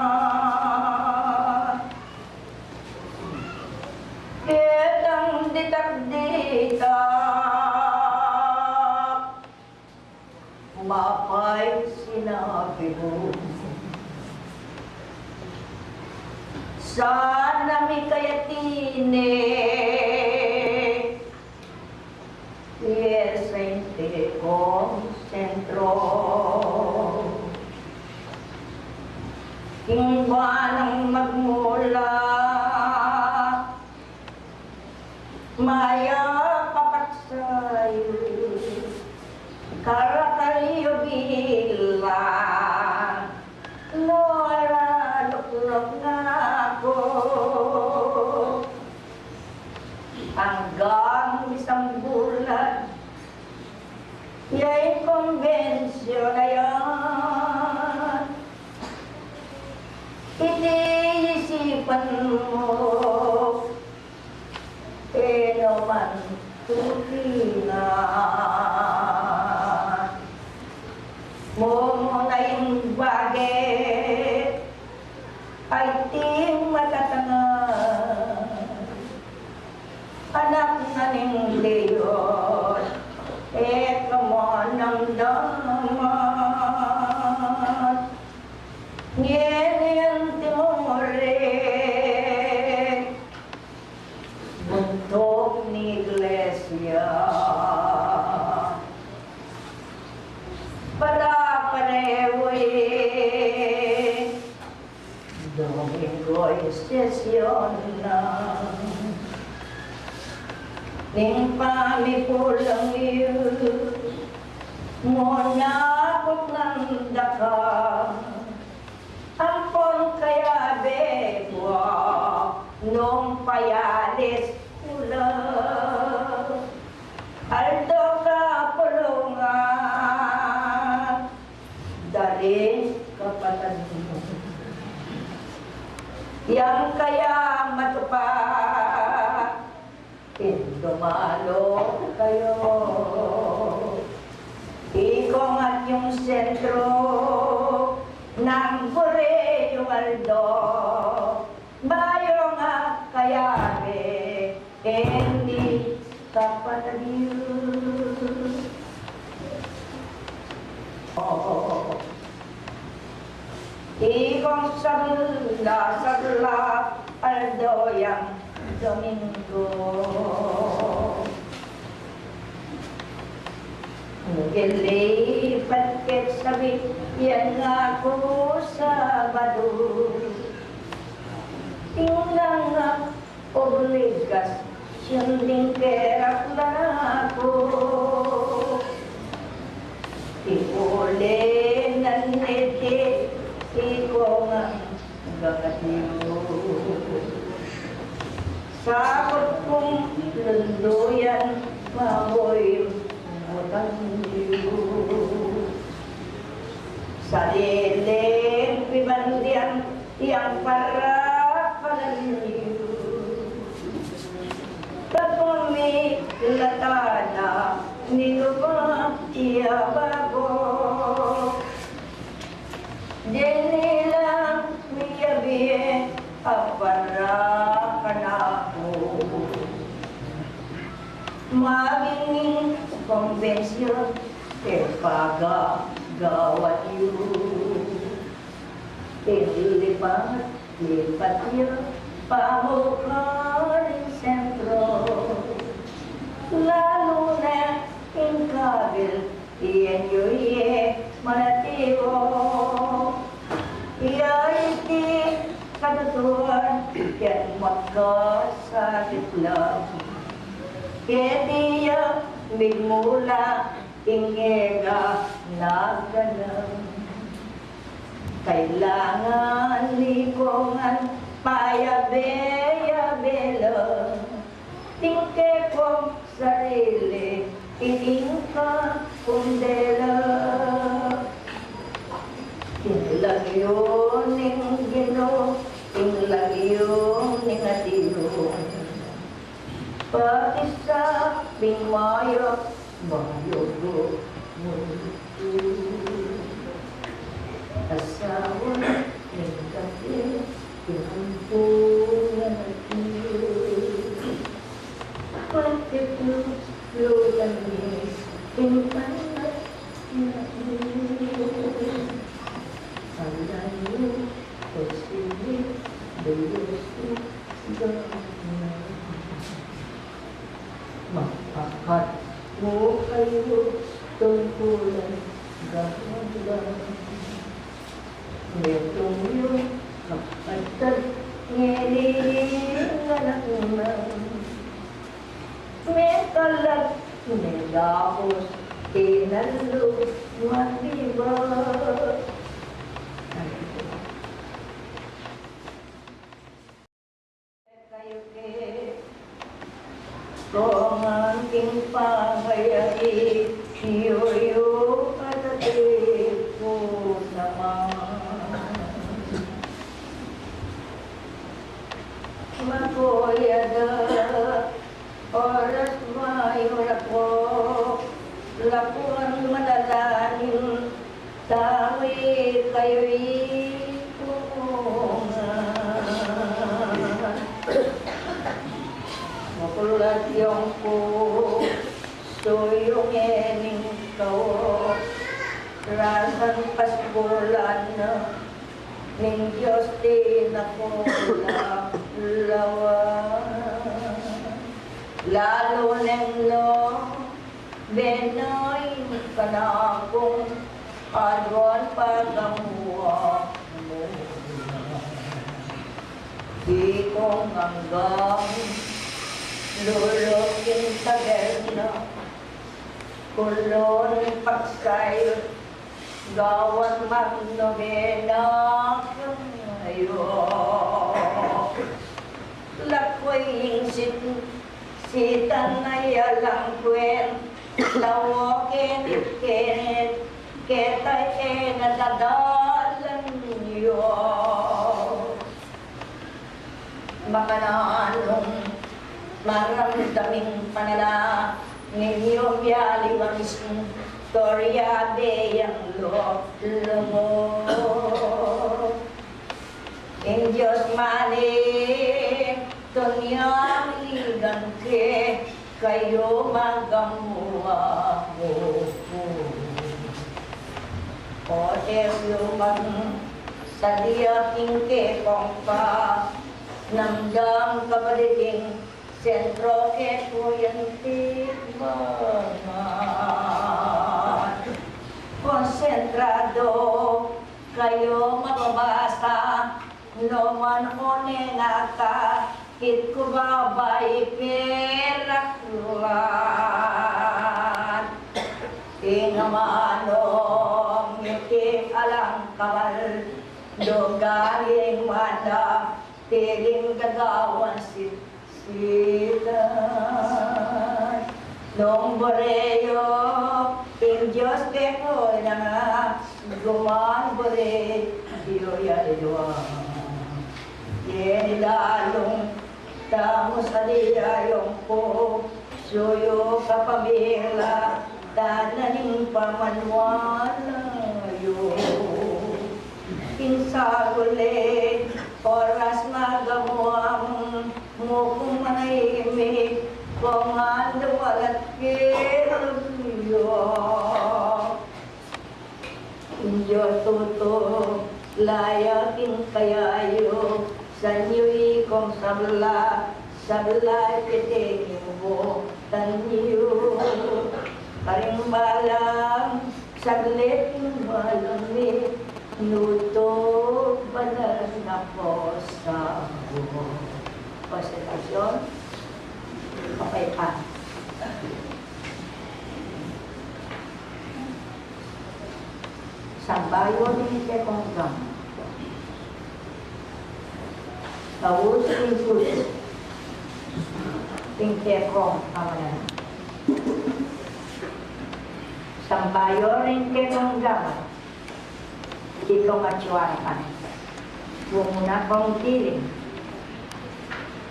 Kitang ditak-ditak, mapay sinabi mo, sana may kayatine, yes, ay hindi kong sentro. Kingba ng magmula, maya papaksay, karakaliyo bilang, Lora, luklok na ako. Hanggang isang bulan, ya'y konbensyon na yan. Iniisipan mo, man tulingan mo na yung bagay ay di matatangan. Anak na ning leyon, kamo ng daman, ngayon timore, buntok ni iglesia, para parewe, Domingo estasyon na, ning pamipulang iyo, muna akong nandaka, ampon kaya begwa, nung payalis pula, aldo ka pulungan, dalis kapatid mo, yang kaya matupa, dumalo kayo. Ikong at yung sentro ng Boreo Aldo, bayo nga kayabe, hindi kapatid. Ikong sabla, Aldo yang Domingo. Gilipat ket sabi yan ako Sabado, tinglang nga obligas siyang kerak na ako, iuli nanete iko nga gagatiyo. Sakot kong lundo ko'y mutanyo. Sariling pibandian yang para palanyo. Tapumi latana nilupa iya bago. Denilang miyabi apara kanako. Maging konbensyon gawat yun. Lipat yun pamukharing sentro. Lalo na yung kabil iyan yun manatibo. Iti katutuan yan magkasakit lang. Kaya migmula ingega nagganang. Kailangan likongan payabe-yabe lang. Tingke kong sarili, ining ka kundela. Ilang yun ning gino, ilang yun ning atiro. Pati sa pingmayo, mayo ko asawa ng kape, pinampunan at iyo. Pati lulan niya, pinapanat na iyo. Alayo, posibili, beloso, gana. Mapakat mo kayo, tungkulan, gana. Metong yung kapatid, ngeliling anak naman. May kalag, may lapos, tinalo, madiba. Kayo kung aking pangayay, iyo at atin ko naman. Makoyada, oras mayor ako, lapuan madalanin, tawi kayo'y pumungan. Makulat yung puso yung ening ko, rasan pasbulan na, ning Diyos din ako lawan. Lalo nang benoy ka na akong adwan pagamuha mo. Di kong hanggang lulukin taberna, kulon pagsayo, gawan magnobena kayo. Lakoy sitan na yalang kwen, tawokin kenit, ketay nadadalan niyo. Baka na anong maramdaming panala ninyo biyaliwang istorya deyang lolo mo. In Diyos mani, tunyang ligan ke, kayo magamuha mo. O man sa diyaking ke kong pa, namdam kabaliting sentro ke kuyantik bangat. Konsentrado kayo mababasa, no man one nata, kit ko babay peraklan. Tingamanong ngiti alang kabal, dogaling mana, tiling gagawan silan. Nomboreo, il Dios que coina, guman bore, Dio ya doa. Ye lalong tamo sa diyayong po, suyo kapamila, tananing pamanwala yo. Insaguli, oras magamuang, mukong manahimik, Pangando walat kiryo Injo tuto layaking kayayo Sanyo'y kong sabla piting mo tanyo Karing balang saglit malamit Nuto balas na po sa buho Konsentrasyon Okay pa. Sambayo ni Tekonggang. Taus Tingkus. Ting Tekong kamanan. Sambayo ni Tekonggang. Dito machuarapan. Huwag mo na pang tiling.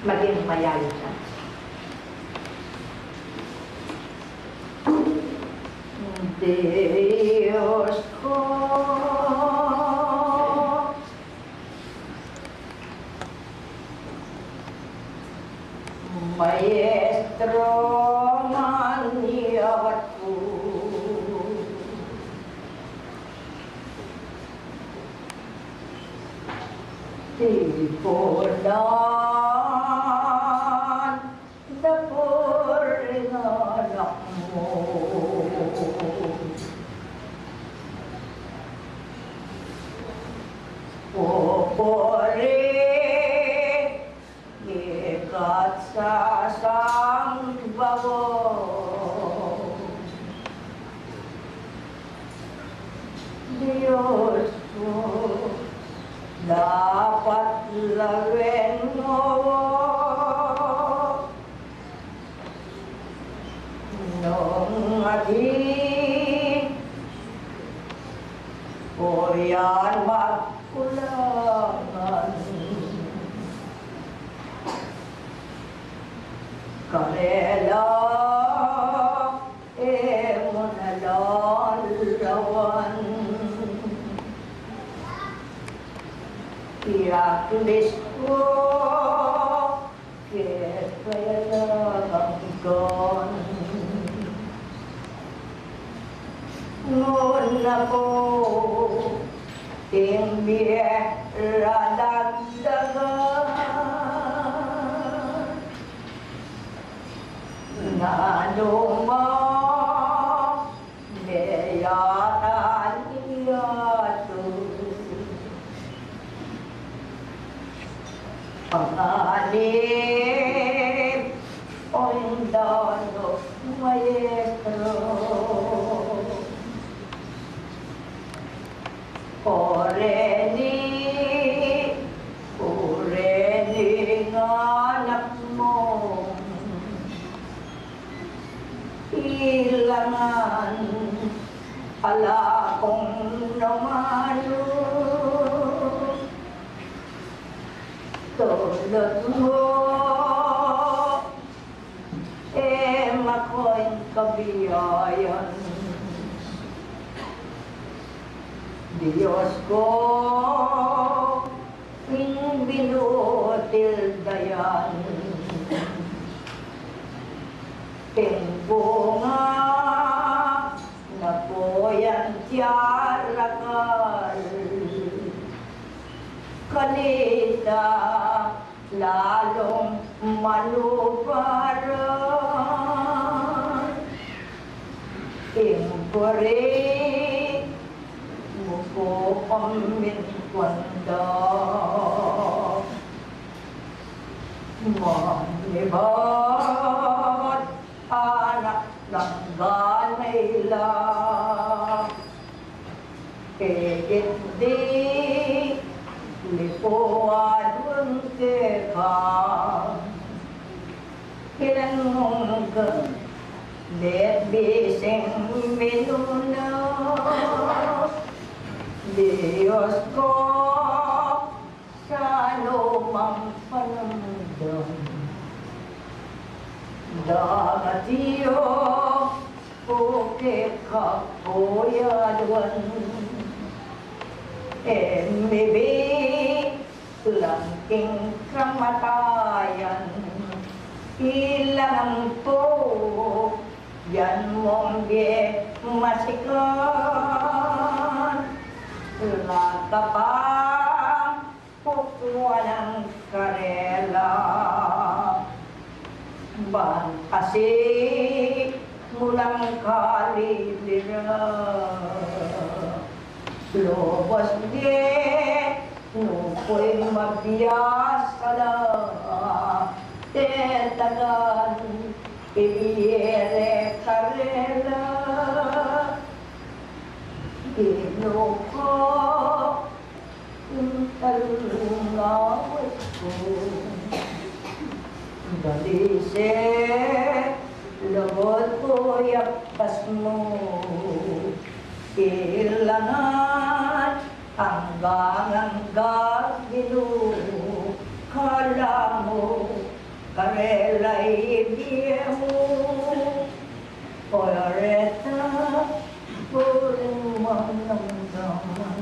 Maging mayayasan. Dios ko Maestro maniyawatku Tipunan dapur anakmu Popore ikat sa sangbawo Diyos ko dapat lawin mo nung ating o yan magkulangan karela mo nalalawan Iraklis ko kaya Nguna po ting biradagdagan Nano mo neyatan iyato Panganib o indano maestro Oreni anak mo Ilangan ala kong namalo Tulad mo mako'y kabiyayan Diyos ko, ing binutil dayan, ing bunga, na po yan tiyarakal, kalita, lalong manubaran, ing puri, Muko pamin kwanda Manibat anak ng ganayla Kekit di lipuan untika Kinanunggan Bebising minuno, Diyos ko, sa lumang panamdam. Dagatiyo, puke kapoyaduan, Emibi, langking kamatayan, ilang po, yan mong di masikan, lakapang pukwa ng karela, bangkasi mulang kalilira, lobos di nukoy mabiyasa na, tetagan ibiyere karela, inuko talungawat ko, dalise lobot ko yapas mo, kailangan hanggang gagilo, kala mo karela'y ibiye mo, Polareta, puling manamdaman,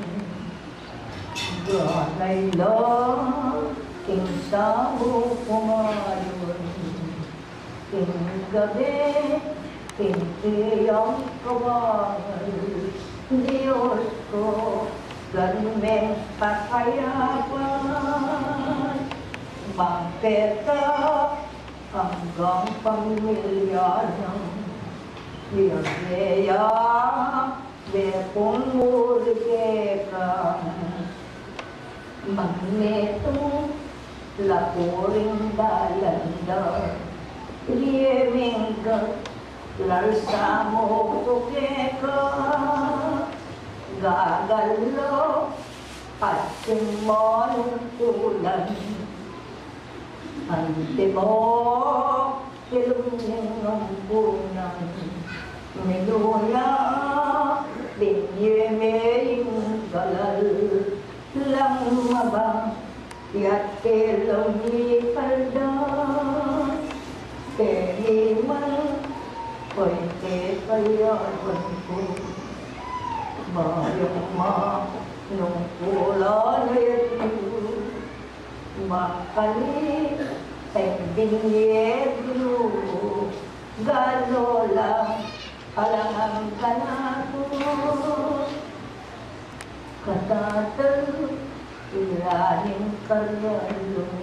ganay lang, kinsa mo pumayon, gabi, hindi ang kawal, Diyos ko, ganmeng pakayapan, bangketa hanggang pamilya ng Biyaya, Bepong Murikeka, Magnetong lapuring dalanda, Lieming ka, lalsa mo tukeka, gagalo at simonong tulan, ante mo iluming ng bunang, minula binyemeng galal, lang mabang yatte longi paldan, Keniman, ko'y kayawan ko, bayang ma, nung pula na yato, makali, binyedo, galola, alangang kanato, katatal, ilaning karyalong,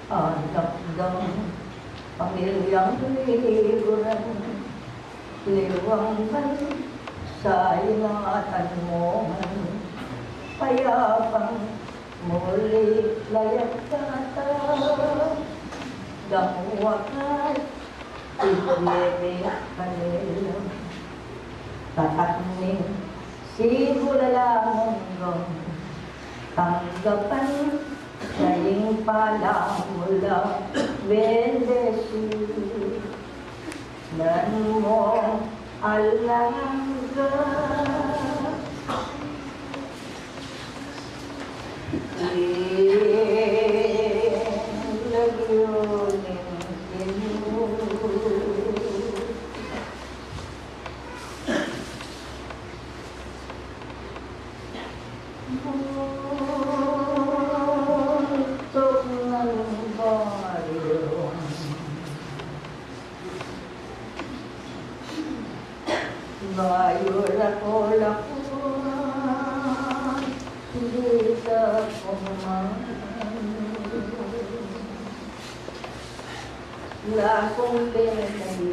anak daw, pamilyang liguran, liwangan sa ingatan mo, payapang muli layak kata, damuakan ibebe kanila, tatakning sigulalang gong, tanggapan Saling pala mula bendesi dan mo alangga lagyunin inu Bayu laku-lakuan bisa kuman langsung benai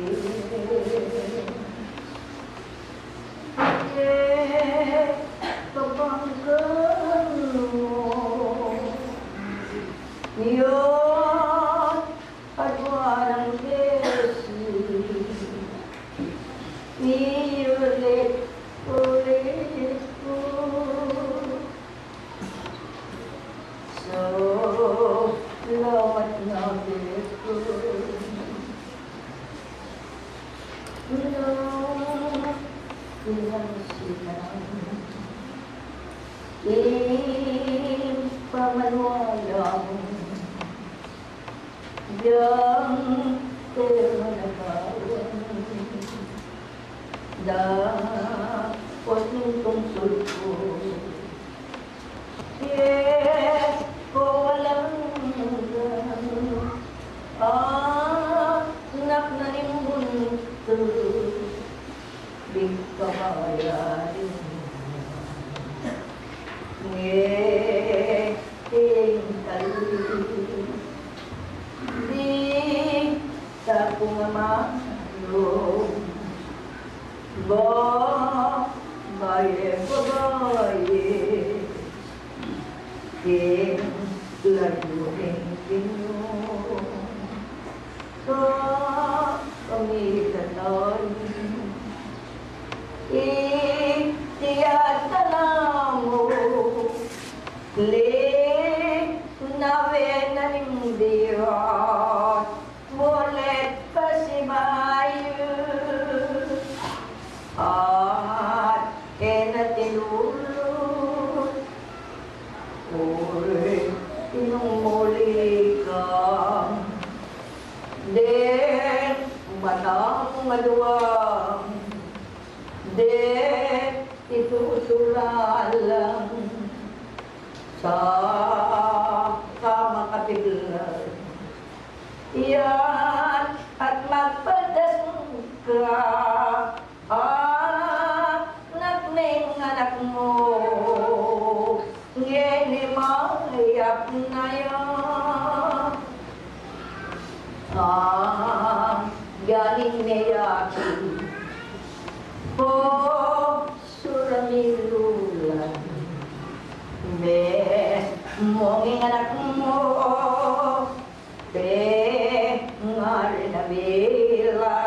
kebanggaanmu yo aduan desi Iulit ulitku so lawat nabitku nung ilang silang pamanualang yang ternagawan dapat nitong sulpo ko walang anak na rin bunto di kabayarin ngeting kali di sa pungamalo babae King layuning Pinoy sa pamilatan itiyatala mo nawe na nimbirat mulit pasibayo at enatinulot uri inumuli ka den batang maluwang den itutulalang sa kamakapiglan yan at magpadasong ka anak ng anak mo ngeni mayap na yan galing niyakin po suramilulan bes monging anak mo ngari na bila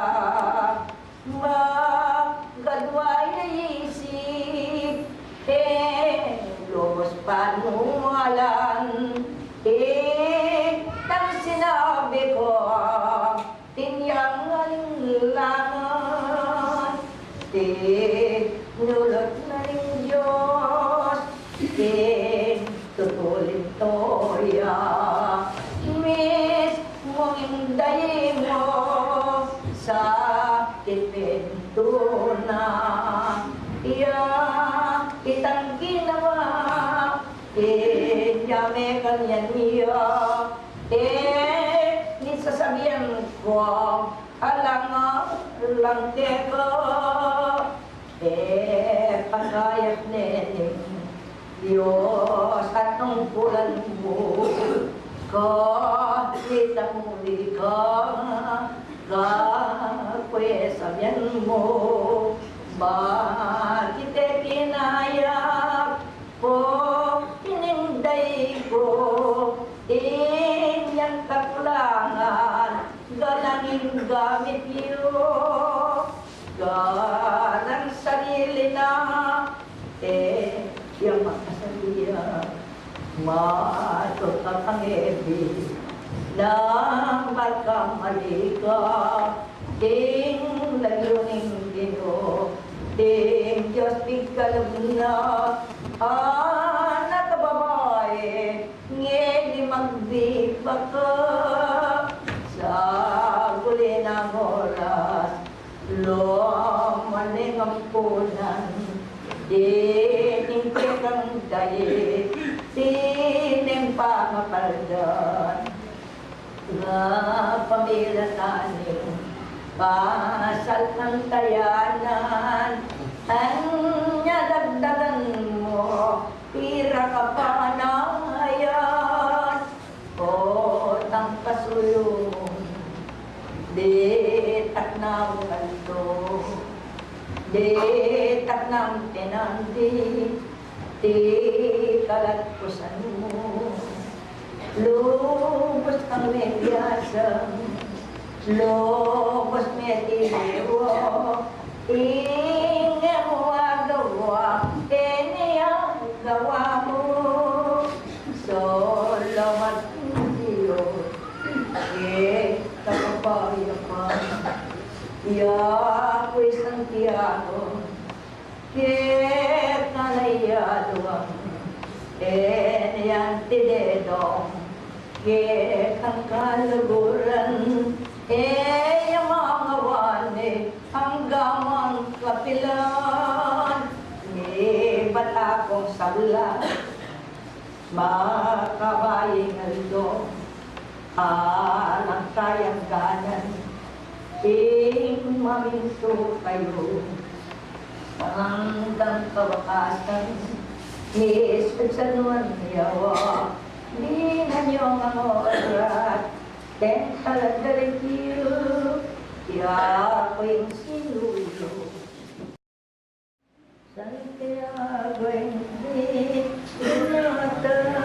magadway na isip lobos panualan nang sinabi ko tinyang alinlangan tinulot na rin Diyos tutulin toya mismong inday mo sa tipinto na itang ginawa yame kanyan niya nisasabihan ko alang lang teko pagayat nening Diyos at tungkulan mo kahit ang muli ka pwesabihan mo bakit pinayap po ininday ko inyang kakulangan galangin gamit iyo galang sarili na yang makasaliya matutak ang ebi ng magkamali ka ting layuning Dino ting Diyos bigkalab na anak babae ngeni magdipa ka sa guli ng oras maning ampunan dining kang dayit dining pangapaldan nga pamilya taning pasal ng tayanan ang dagdagan mo pira ka panayan o tang pasulong di taknang kanto di taknang tinandi di kalatpusan mo lubos kang medyasang lubos mediyo ingin mo agawa ang gawa mo salamat Diyos kapapayapan yan ako'y Santiago, kahit nalayadwang, yang tidedong, kahit kaluguran, yung mga wani, hanggang ang kapilan, ba't akong sabla, makabaying aldo, kayang ganan, maminto kayo, hanggang kawakasan, Pagsanuan yawa, di na niyo mga oras, then talagang kiyo, kaya ko yung sinulo. Santiago hindi sinata.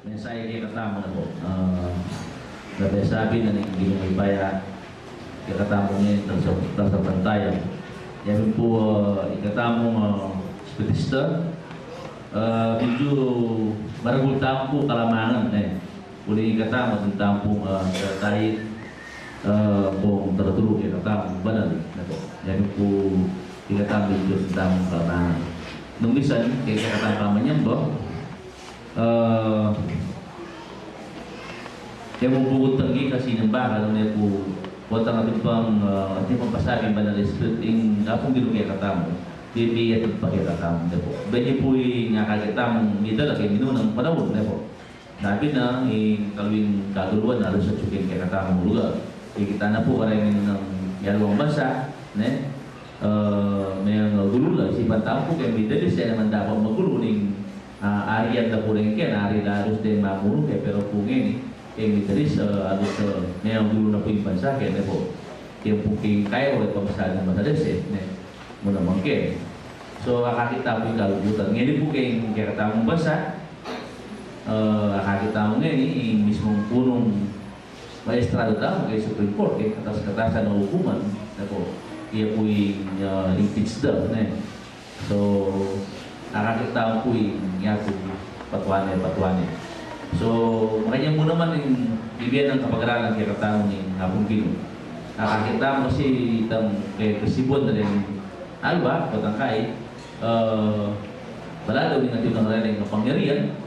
Mensahe kay katamo na po. Sabi na hindi mo ibaya kay katamo ngayon sa pantayan. Yan po ikatamong spedista medyo maragultang po kalamangan uli katamo tentang po tayo kung tertulog katamo banal yan po ikatamo medyo tentang kalamangan nung bisan kaya katamo manyambo yung bubukod tangi kasi ng baka nung niya po buwatang ating pang ating pang pasabing banal spirit yung apong ginugay katamo bibiyat at pakikatamo na po. Banyo po yung nakakatamong ito na kayo minunang panahon na po. Nabi na yung kalawing kaguluan na alas sa tsukin kaya katamong lugar. Kita na po karami ng yalawang bansa may gulula. Isipan tao po kayo may dalis na naman dapat magulo ng ariyan na po rin kaya ari lalos din mamuno kaya pero po ngayon kaya may dalis alos may gulo na po yung bansa kaya na po. Kaya po kayo kaya ulit pamasahan na madalis muna mangke. So, akakita po yung kalubutan. Ngayon po kayong kakatamong bansa, akakita mo ngayon yung mismong punong maestrado tao kay Supreme Court, kay katas-katasan ng hukuman, na po, iya po yung impeached daw. So, akakita mo po yung patwane. So, makanya mo naman yung bibigyan ng kapag-aralan kay katamong yung hapong pino. Akakita mo kasi itang kay Kasibon na rin alba, patangkay, wala daw yung natin ng rin ng pangyarihan,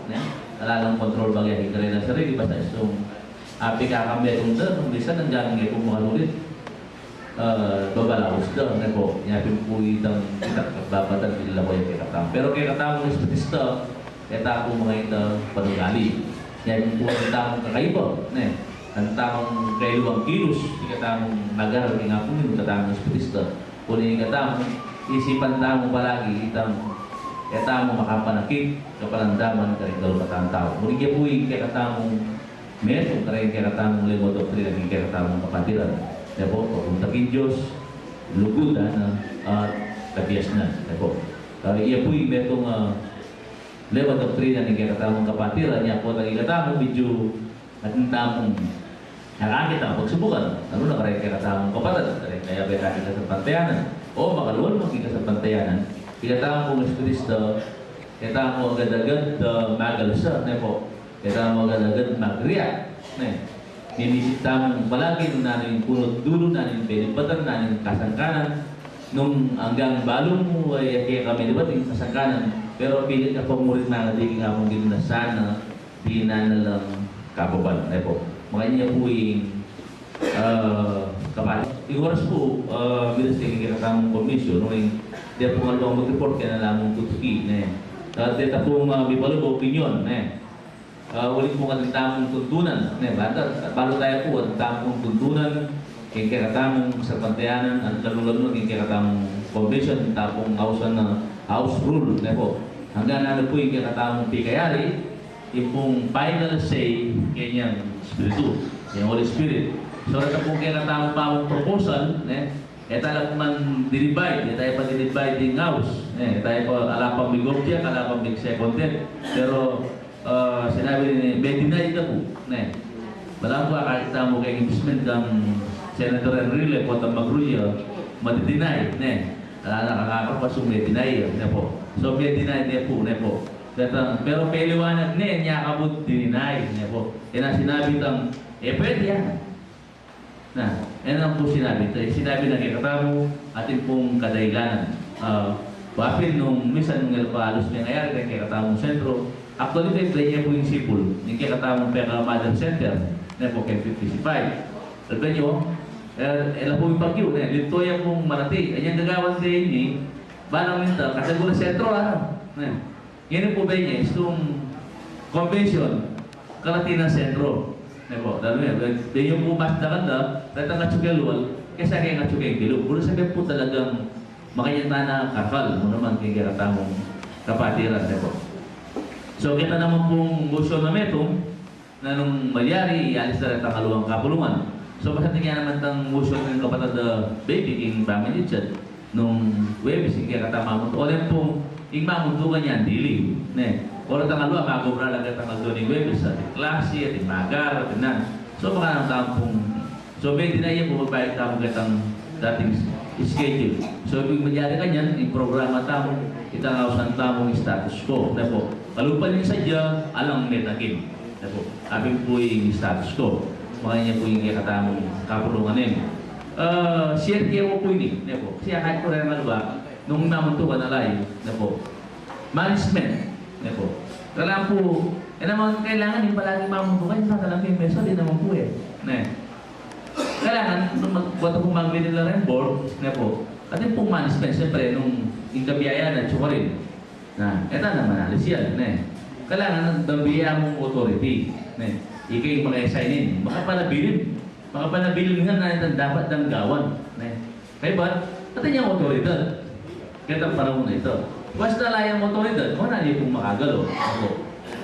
wala lang kontrol bagay yung rin ng sarili, basta isong api kakambi kung doon, kung bisa nandiyan ngayon kung makalulit, babalaos daw, na po, yapin po itang babatan nila ko yung kikatang. Pero kikatang ng espiritista, kaya po mga ito panugali. Yapin po ang tamang kakaiba, ang tamang kailuwang kilos, kikatang nagaral, nga po yung katamang espiritista. Kunin yung katamo, isipan tamo palagi, katamo makapanakit, kapalandaman ka rin kalupatang tao. Kunin niya po yung katamong meron ka rin katamong limo doktrina, yung katamong kapatiran. Kaya po, papuntakin Diyos, lugudan at kabias na. Kaya po, iya po yung metong limo doktrina, yung katamong kapatiran, niya po, tagi katamong medyo at ang tamong nakakit ang pagsubukan. Ano na karay katamong kapatid? Kaya kaya ka sa pantayanan. O makaluan mo kita sa pantayanan. Kaya mo ng Espiristo, kaya mo agad-agad magalasa. Kaya mo agad-agad magriya. Ninisita mo palagi nung nanin punot dulo, nanin pinipatan, nanin kasangkanan. Nung hanggang balong mo ay kaya kami diba yung kasangkanan. Pero pilit ka pong murit na natiging among ginasana, di na nalang kapaban. Makanya po yung kapatid. Yung oras po, bilas kayo kakatamong komisyon, yung di po nga lang mag-report kaya na lamang tutuki. Dito pong bipalo opinion. Ulit po nga tamong tuntunan. Balo tayo po ang tamong tuntunan, yung kakatamong sa pantayanan, at lalong-lalong yung kakatamong convention, tapong house rule. Hanggang ano po yung kakatamong pikayari, yung pong final say, kanyang Espiritu, yung Holy Spirit. So, ito po kaya tamang pamong proposal, tayo man dinivide, tayo pa dinivide yung house. Tayo po alapang big object, alapang big second ten. Pero, sinabi ni Betty na ito po. Wala po akakita mo kay impeachment ng Senator Enrile po itong Magruya, matidinay. Wala nakakapasong may deny. So, may deny niya po. Pero peliwanag niya kabut dininay. Yan ang sinabi itang, pwede yan. Yan ang po sinabi. Sinabi na kikatamo atin pong kadailanan. Wapin nung misan nung halos niya ngayari kay kikatamong sentro, actually tayo niya po yung sipul. Yung kikatamong Peka Mother Center, na po kay 55. Alba nyo, ela po yung pagyo, dito yan pong manati. Yan gagawan din niya, balang minta, kasi po na sentro, yan po ba niya, itong convention, kalati ng sentro. Dahil yung pumas na kanda, dahil ang katsukelual, kaysa kaya katsukekilo. Kung sabi po talagang makayanta na kakal, mo naman kaya karatamong kapatiran. So, kita naman pong motion na metong, na nung malyari, ialis na rin ang kaluwang kapulungan. So, basta tingnan naman ang motion ng kapatid baby, king family chat, nung Webis, kaya katama mo. O lang pong, yung mamundukan niya, dili. Orang tanggal 2, magobra lang ang tanggal 2 ng Webis, at klase, at magar, at nan. So, baka nang tampong. So, may dinaya po, magbayag tamo katang dating schedule. So, kung mangyari ka niyan, yung programa tamo, itangawsan tamong status quo. Na po, kalupan yung sadya, alang netagin. Na po, kami po yung status quo. Makanya po yung katamong kapulungan nila. Share kayo po yun na po. Kasi kahit ko rin ba, nung namuntukan na layo, na po, management, na po. Kailangan po, naman kailangan yung palagi mamuntukan, yung nakalambing meso, di naman po Na kailangan, nung magbuhat akong mag-meeting lang ng board, na po, at yung pong management, siyempre, nung ingkabiyaya na tsuka rin, na, eto naman, alis yan, kailangan, dambiya mong authority, ikay maka-assignin, makapalabilin nga na ito dapat ng gawan, kaya ba, at yung authority, kaya ang panahon na ito, basta layang authority, kung na niyo pong makagalo,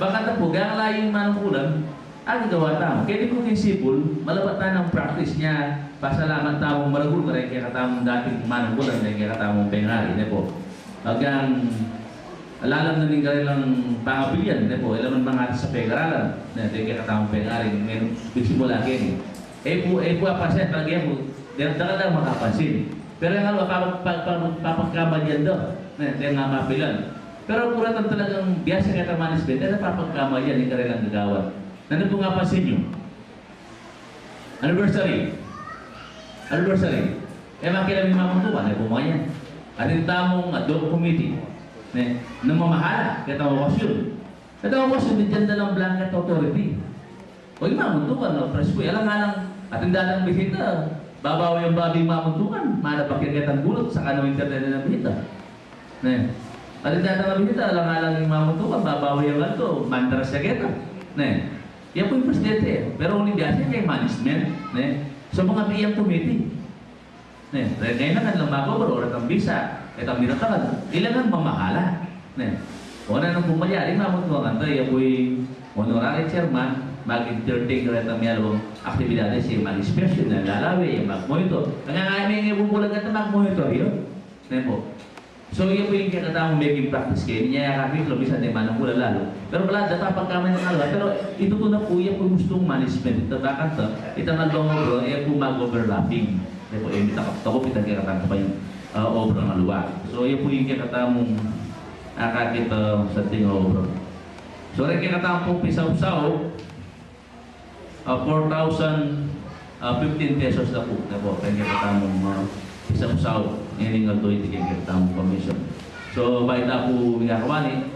baka na po, gaya layang manungkulan, ang gawa tamo. Kaya di ko kinsipul, malabat na ng practice niya, pasalamat tamong maragul, kaya katamong dating manungkulan, kaya katamong pengari, hanggang alalam na rin kanilang pangabilyan, ilaman mga sa pengaralan, kaya katamong pengari, ngayon, bigsimula kayo. Po apasin, pag-iyan mo, dapat lang makapansin. Pero yung papagkamal yan daw, kaya nga mapilan. Pero kuratan talagang biyasa kaya management, papagkamal yan, yung kanilang gagawa. Ano po nga pansin nyo? Anniversary. Makilang yung mamuntukan, pumunga yan. At yung tamong adult committee, na mamahala, kaya tawakasyon. Kaya tawakasyon, dyan dalang blanket authority. O yung mamuntukan, presko, alam nga lang, at yung dalang bisita, babaw yung babing mamuntukan, malapakyan kitang gulot sa kanong internet ng bisita. At yung dalang bisita, alam nga lang yung mamuntukan, babaw yung ato, mandras siya kita. Yan po yung presidente. Pero ulit biasa kay management. So mga biyang committee. Ngayon na kanilang makobro, orat ang bisa, itang minatakan, ilangan mamahala. Kung ano nang pumalyari, mamuntukan ito, yan po yung honorary chairman, mag-entertain ka rin ang mayalawang aktibidades, yung mag-inspection na lalawi, yung mag-monitor. Nangangayon yung ibumbulag at mag-monitor yun. So yun po yung kakatamang making practice kayo. Niya kami, bisa na yung manang lalo. Pero wala, data pagkamay ng alawa. Pero ito po na po, yan po gustong management. Ito bakit ito, itang albang obro, yan po mag-overlapping. Yan po, yung takop, itang kakatamang pa yung obro ng alawa. So yan po yung kakatamang akakit sa ting obro. So rin kakatamang po pisaw-saw, 4,015 pesos na po. Yan po, rin kakatamang isang usaw, ngayon nga doon itigay tamang commission. So, baik na po magkakawani,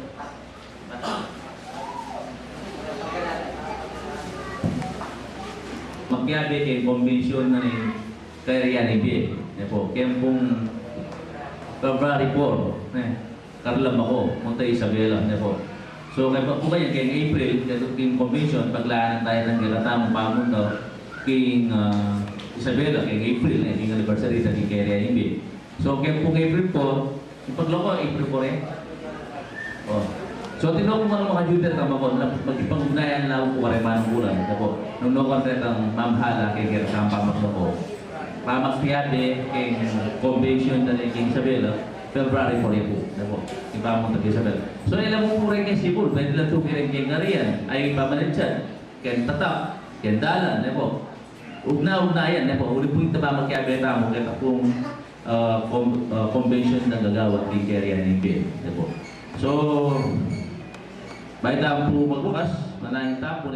magyabi kay convention na ni Kariani B. Kaya pong February 4, karlam ako, Monte Isabela. So, kaya po kaya kay April, kaya convention, paglaan tayo ng kakatamang pamunta, king Isabela, kay April, yung anniversary sa kay Rianimbi. So, kaya po April 4, yung pagloko, April 4 So, tinawag ko mga juder na magipag-ugnayan lang po kareman ng bulan. Nung no-contract ang mamhala kay Gertang Pamagloko, Pamagpiyade, kay convention na kay Isabela, February 4 po. Yung pamang kay Isabela. So, ilang mo po rin kay Sibul, pwede lang ito kay Garian, ay pamanitsan, kay Tatak, kay Dalan, ugna-ugnayan, uli po yung tabamagkabeta mo, kaya pong convention na gagawat ni Kerian Ibin. So, baita po magbukas, manayang tapo,